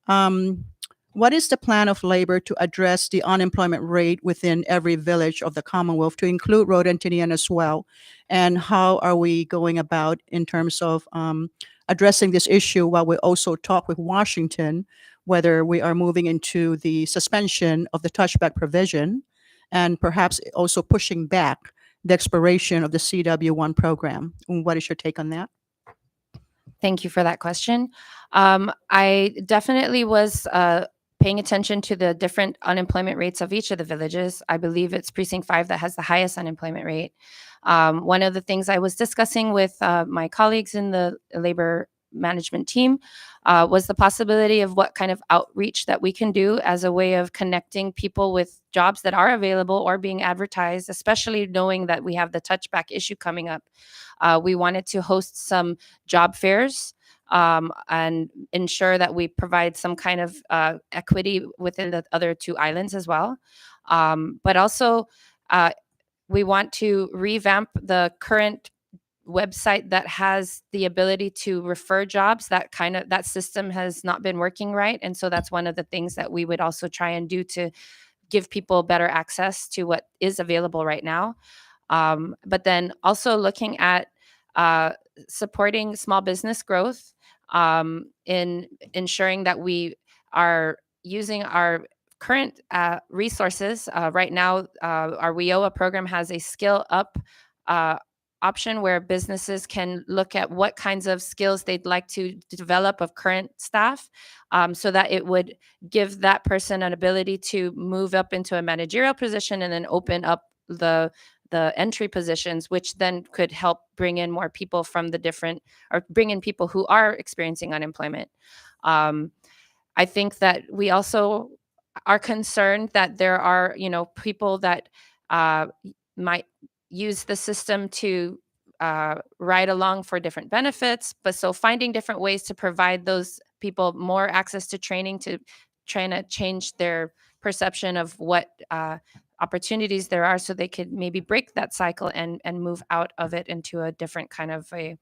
What is the plan of labor to address the unemployment rate within every village of the Commonwealth, to include Rhode and Tinian as well? And how are we going about in terms of addressing this issue while we also talk with Washington, whether we are moving into the suspension of the touchback provision and perhaps also pushing back the expiration of the CW1 program? What is your take on that? Thank you for that question. I definitely was paying attention to the different unemployment rates of each of the villages. I believe it's Precinct 5 that has the highest unemployment rate. One of the things I was discussing with my colleagues in the labor management team was the possibility of what kind of outreach that we can do as a way of connecting people with jobs that are available or being advertised, especially knowing that we have the touchback issue coming up. We wanted to host some job fairs and ensure that we provide some kind of equity within the other two islands as well. But also, we want to revamp the current website that has the ability to refer jobs. That system has not been working right. And so that's one of the things that we would also try and do to give people better access to what is available right now. But then also looking at supporting small business growth, in ensuring that we are using our current resources. Right now, our WIOA program has a skill up option where businesses can look at what kinds of skills they'd like to develop of current staff, so that it would give that person an ability to move up into a managerial position and then open up the entry positions, which then could help bring in more people from the different, or bring in people who are experiencing unemployment. I think that we also are concerned that there are, people that might use the system to ride along for different benefits. But so finding different ways to provide those people more access to training, to trying to change their perception of what opportunities there are, so they could maybe break that cycle and move out of it into a different kind of a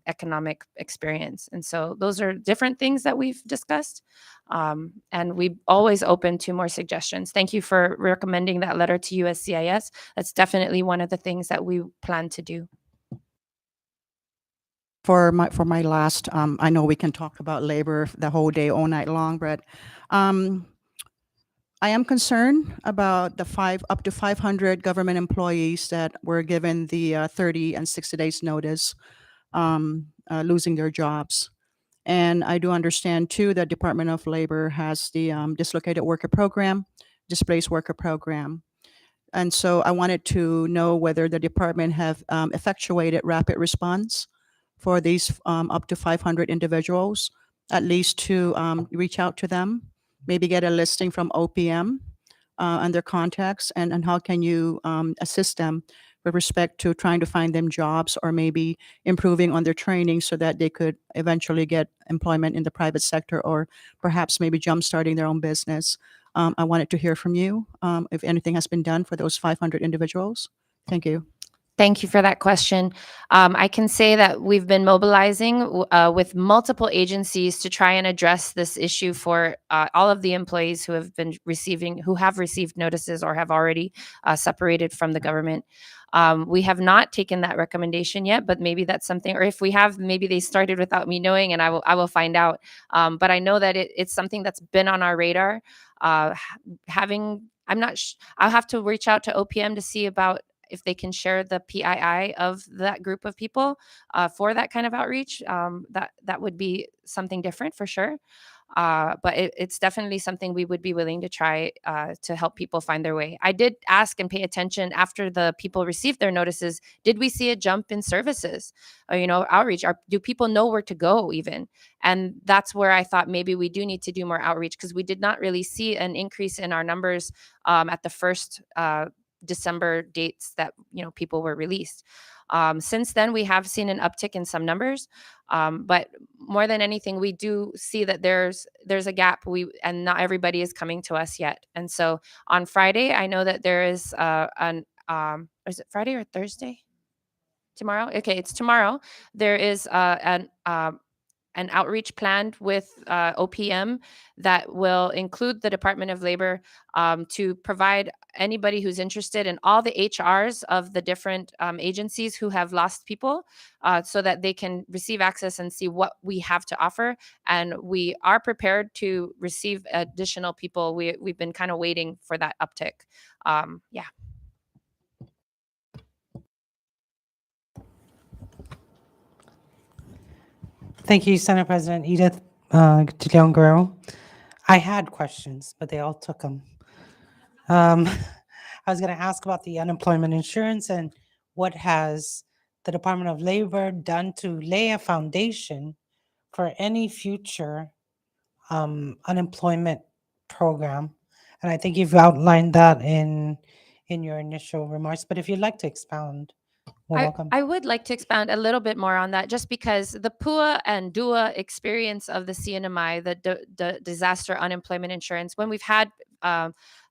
economic experience. And so those are different things that we've discussed, and we always open to more suggestions. Thank you for recommending that letter to USCIS. That's definitely one of the things that we plan to do. For my last, I know we can talk about labor the whole day, all night long, but I am concerned about the up to 500 government employees that were given the 30 and 60 days notice, losing their jobs. And I do understand too that Department of Labor has the dislocated worker program, displaced worker program. And so I wanted to know whether the department have effectuated rapid response for these up to 500 individuals, at least to reach out to them, maybe get a listing from OPM and their contacts, and how can you assist them with respect to trying to find them jobs or maybe improving on their training so that they could eventually get employment in the private sector or perhaps maybe jumpstarting their own business. I wanted to hear from you if anything has been done for those 500 individuals. Thank you. Thank you for that question. I can say that we've been mobilizing with multiple agencies to try and address this issue for all of the employees who have received notices or have already separated from the government. We have not taken that recommendation yet, but maybe that's something, or if we have, maybe they started without me knowing, and I will find out. But I know that it's something that's been on our radar. I'll have to reach out to OPM to see about if they can share the PII of that group of people for that kind of outreach. That would be something different for sure. But it's definitely something we would be willing to try to help people find their way. I did ask and pay attention after the people received their notices. Did we see a jump in services? Outreach? Do people know where to go even? And that's where I thought maybe we do need to do more outreach, because we did not really see an increase in our numbers at the first December dates that people were released. Since then, we have seen an uptick in some numbers, but more than anything, we do see that there's a gap. And not everybody is coming to us yet. And so on Friday, I know that there is is it Friday or Thursday? Tomorrow? Okay, it's tomorrow. There is an outreach planned with OPM that will include the Department of Labor to provide anybody who's interested in all the HRs of the different agencies who have lost people so that they can receive access and see what we have to offer. And we are prepared to receive additional people. We've been kind of waiting for that uptick. Yeah. Thank you, Senate President Edith de Leon Guerrero. I had questions, but they all took them. I was going to ask about the unemployment insurance and what has the Department of Labor done to lay a foundation for any future unemployment program. And I think you've outlined that in your initial remarks, but if you'd like to expound, welcome. I would like to expound a little bit more on that, just because the PUA and DUA experience of the CNMI, the disaster unemployment insurance, when we've had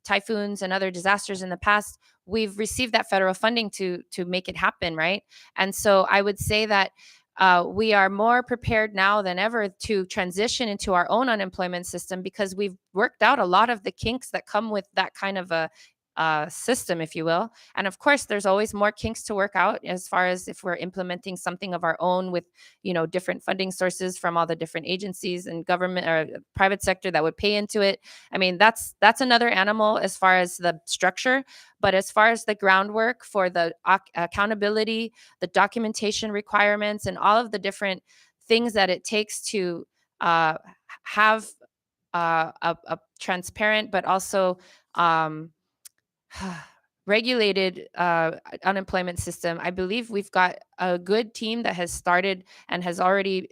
typhoons and other disasters in the past, we've received that federal funding to make it happen, right? And so I would say that we are more prepared now than ever to transition into our own unemployment system, because we've worked out a lot of the kinks that come with that kind of a system, if you will. And of course, there's always more kinks to work out as far as if we're implementing something of our own with, different funding sources from all the different agencies and government or private sector that would pay into it. I mean, that's another animal as far as the structure. But as far as the groundwork for the accountability, the documentation requirements, and all of the different things that it takes to have a transparent but also regulated unemployment system, I believe we've got a good team that has started and has already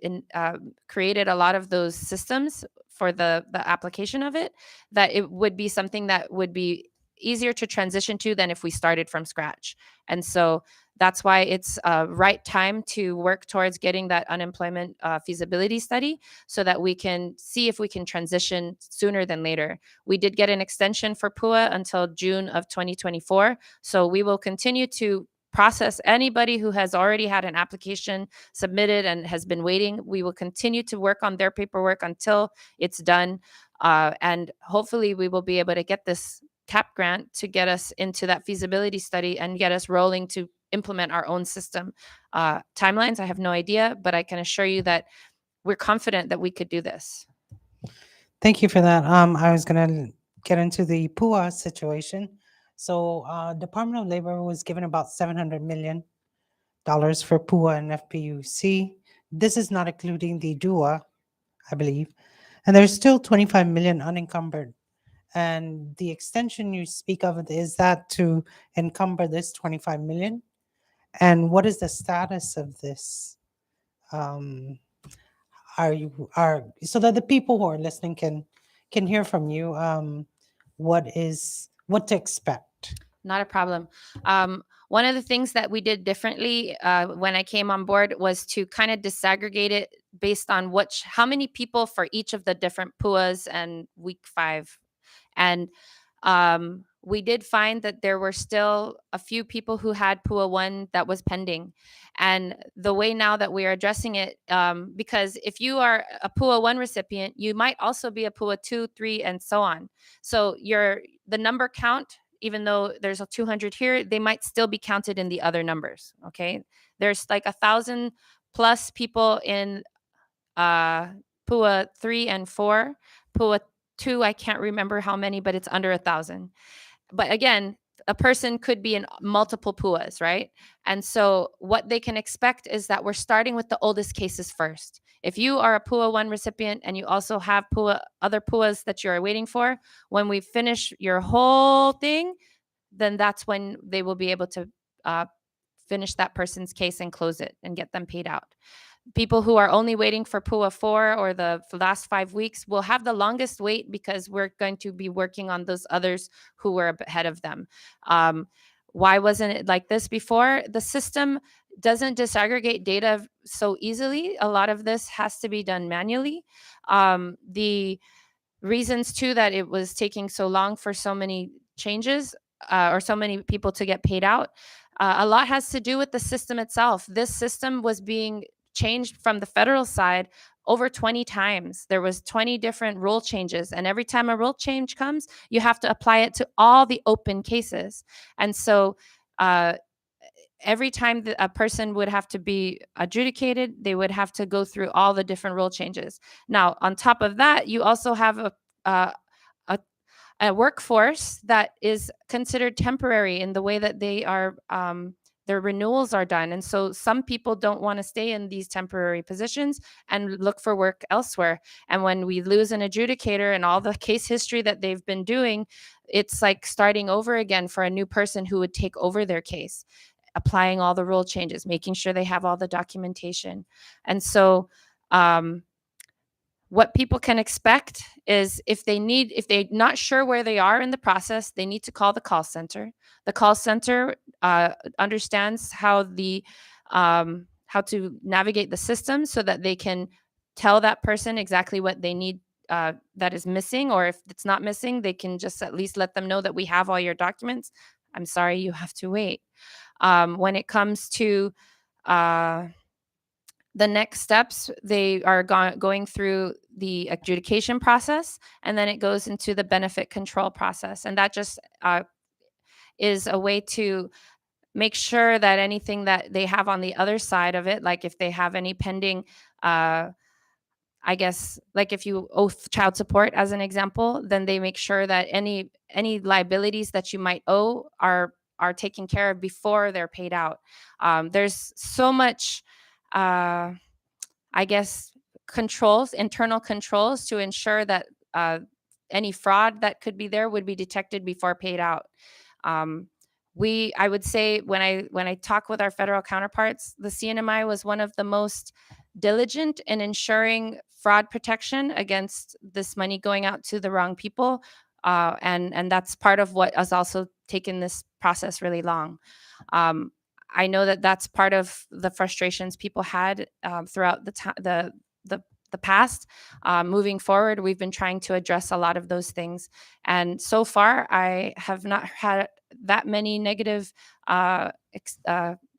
created a lot of those systems for the application of it, that it would be something that would be easier to transition to than if we started from scratch. And so that's why it's right time to work towards getting that unemployment feasibility study so that we can see if we can transition sooner than later. We did get an extension for PUA until June of 2024. So we will continue to process anybody who has already had an application submitted and has been waiting. We will continue to work on their paperwork until it's done. And hopefully we will be able to get this CAP grant to get us into that feasibility study and get us rolling to implement our own system. Timelines, I have no idea, but I can assure you that we're confident that we could do this. Thank you for that. I was going to get into the PUA situation. So Department of Labor was given about $700 million for PUA and FPUC. This is not including the DUA, I believe. And there's still 25 million unencumbered. And the extension you speak of, is that to encumber this 25 million? And what is the status of this are you are so that the people who are listening can hear from you what to expect? Not a problem. One of the things that we did differently when I came on board was to kind of disaggregate it based on how many people for each of the different PUAs and week 5. And we did find that there were still a few people who had PUA 1 that was pending. And the way now that we are addressing it, because if you are a PUA 1 recipient, you might also be a PUA 2, 3, and so on. So the number count, even though there's a 200 here, they might still be counted in the other numbers. Okay. There's like 1,000 plus people in PUA 3 and 4. PUA 2, I can't remember how many, but it's under 1,000. But again, a person could be in multiple PUAs, right? And so what they can expect is that we're starting with the oldest cases first. If you are a PUA 1 recipient and you also have other PUAs that you're waiting for, when we finish your whole thing, then that's when they will be able to finish that person's case and close it and get them paid out. People who are only waiting for PUA 4 or the last 5 weeks will have the longest wait because we're going to be working on those others who were ahead of them. Why wasn't it like this before? The system doesn't disaggregate data so easily. A lot of this has to be done manually. The reasons too that it was taking so long for so many changes or so many people to get paid out, a lot has to do with the system itself. This system was being changed from the federal side over 20 times. There was 20 different rule changes, and every time a rule change comes, you have to apply it to all the open cases. And so every time that a person would have to be adjudicated, they would have to go through all the different rule changes. Now, on top of that, you also have a workforce that is considered temporary in the way that they are their renewals are done. And so some people don't want to stay in these temporary positions and look for work elsewhere. And when we lose an adjudicator and all the case history that they've been doing, it's like starting over again for a new person who would take over their case, applying all the rule changes, making sure they have all the documentation. And so what people can expect is if they're not sure where they are in the process, they need to call the call center. The call center understands how to navigate the system so that they can tell that person exactly what they need that is missing, or if it's not missing, they can just at least let them know that we have all your documents. I'm sorry, you have to wait. When it comes to the next steps, they are going through the adjudication process, and then it goes into the benefit control process. And that just is a way to make sure that anything that they have on the other side of it, like if they have any pending, I guess, like if you owe child support as an example, then they make sure that any liabilities that you might owe are taken care of before they're paid out. There's so much I guess, internal controls to ensure that any fraud that could be there would be detected before paid out. I would say when I talk with our federal counterparts, the CNMI was one of the most diligent in ensuring fraud protection against this money going out to the wrong people. And that's part of what has also taken this process really long. I know that that's part of the frustrations people had throughout the past. Moving forward, we've been trying to address a lot of those things, and so far, I have not had that many negative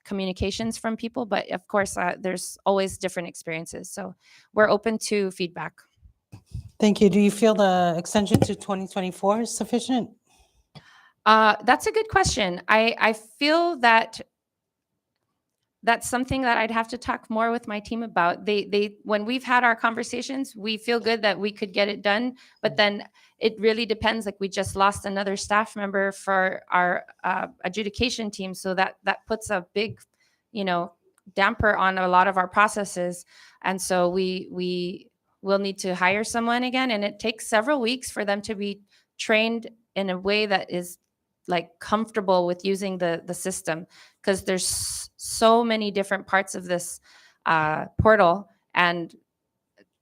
communications from people. But of course, there's always different experiences, so we're open to feedback. Thank you. Do you feel the extension to 2024 is sufficient? That's a good question. I feel that that's something that I'd have to talk more with my team about. They when we've had our conversations, we feel good that we could get it done, but then it really depends. Like we just lost another staff member for our adjudication team, so that puts a big, damper on a lot of our processes, and so we will need to hire someone again, and it takes several weeks for them to be trained in a way that is like comfortable with using the system, because there's so many different parts of this portal and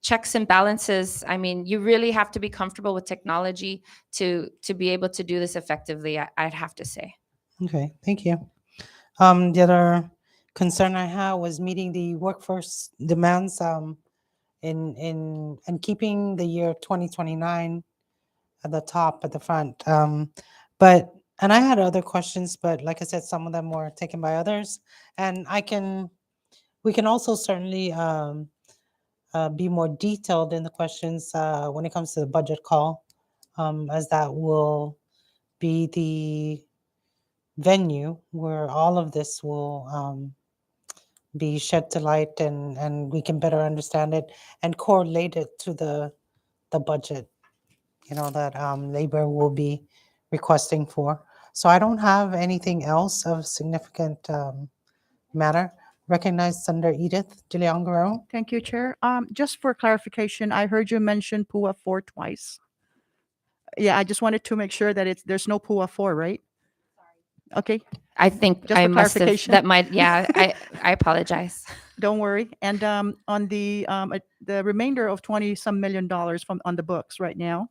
checks and balances. I mean, you really have to be comfortable with technology to be able to do this effectively, I'd have to say. Okay, thank you. The other concern I had was meeting the workforce demands in keeping the year 2029 at the top, at the front. And I had other questions, but like I said, some of them were taken by others. And we can also certainly be more detailed in the questions when it comes to the budget call, as that will be the venue where all of this will be shed to light, and we can better understand it and correlate it to the budget, that labor will be requesting for. So I don't have anything else of significant matter. Recognized Senator Edith De Leon Guerrero. Thank you, Chair. Just for clarification, I heard you mention PUA 4 twice. Yeah, I just wanted to make sure that there's no PUA 4, right? Okay. I think Just I for must have, clarification. that might, yeah, I apologize. Don't worry. And on the remainder of 20-some million from on the books right now,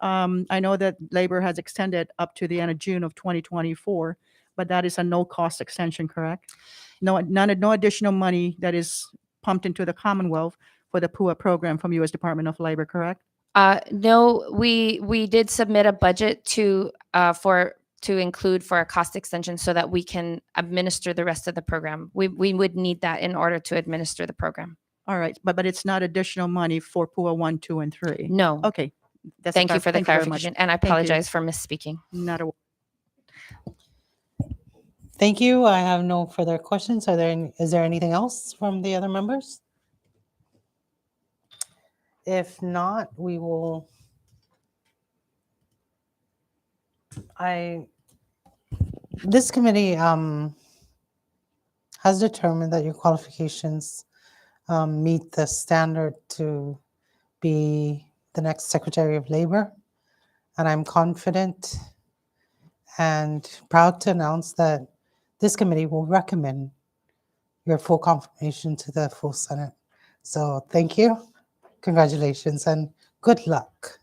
I know that labor has extended up to the end of June of 2024, but that is a no-cost extension, correct? No additional money that is pumped into the Commonwealth for the PUA program from U.S. Department of Labor, correct? No, we did submit a budget to include for a cost extension so that we can administer the rest of the program. We would need that in order to administer the program. All right, but it's not additional money for PUA 1, 2, and 3? No. Okay. That's Thank you for the thank you very much. clarification, and I Thank you. apologize for misspeaking. Not a Thank you. I have no further questions. Is there anything else from the other members? If not, we will. This committee has determined that your qualifications meet the standard to be the next Secretary of Labor, and I'm confident and proud to announce that this committee will recommend your full confirmation to the full Senate. So thank you, congratulations, and good luck.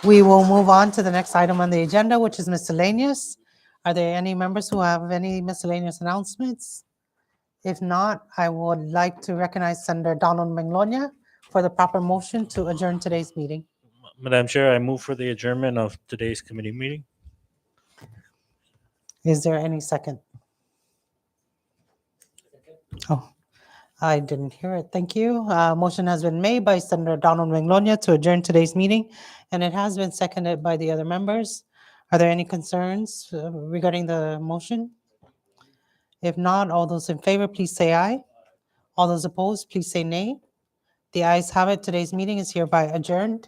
We will move on to the next item on the agenda, which is miscellaneous. Are there any members who have any miscellaneous announcements? If not, I would like to recognize Senator Donald Manglonia for the proper motion to adjourn today's meeting. Madam Chair, I move for the adjournment of today's committee meeting. Is there any second? Oh, I didn't hear it. Thank you. Motion has been made by Senator Donald Manglonia to adjourn today's meeting, and it has been seconded by the other members. Are there any concerns regarding the motion? If not, all those in favor, please say aye. All those opposed, please say nay. The ayes have it. Today's meeting is hereby adjourned.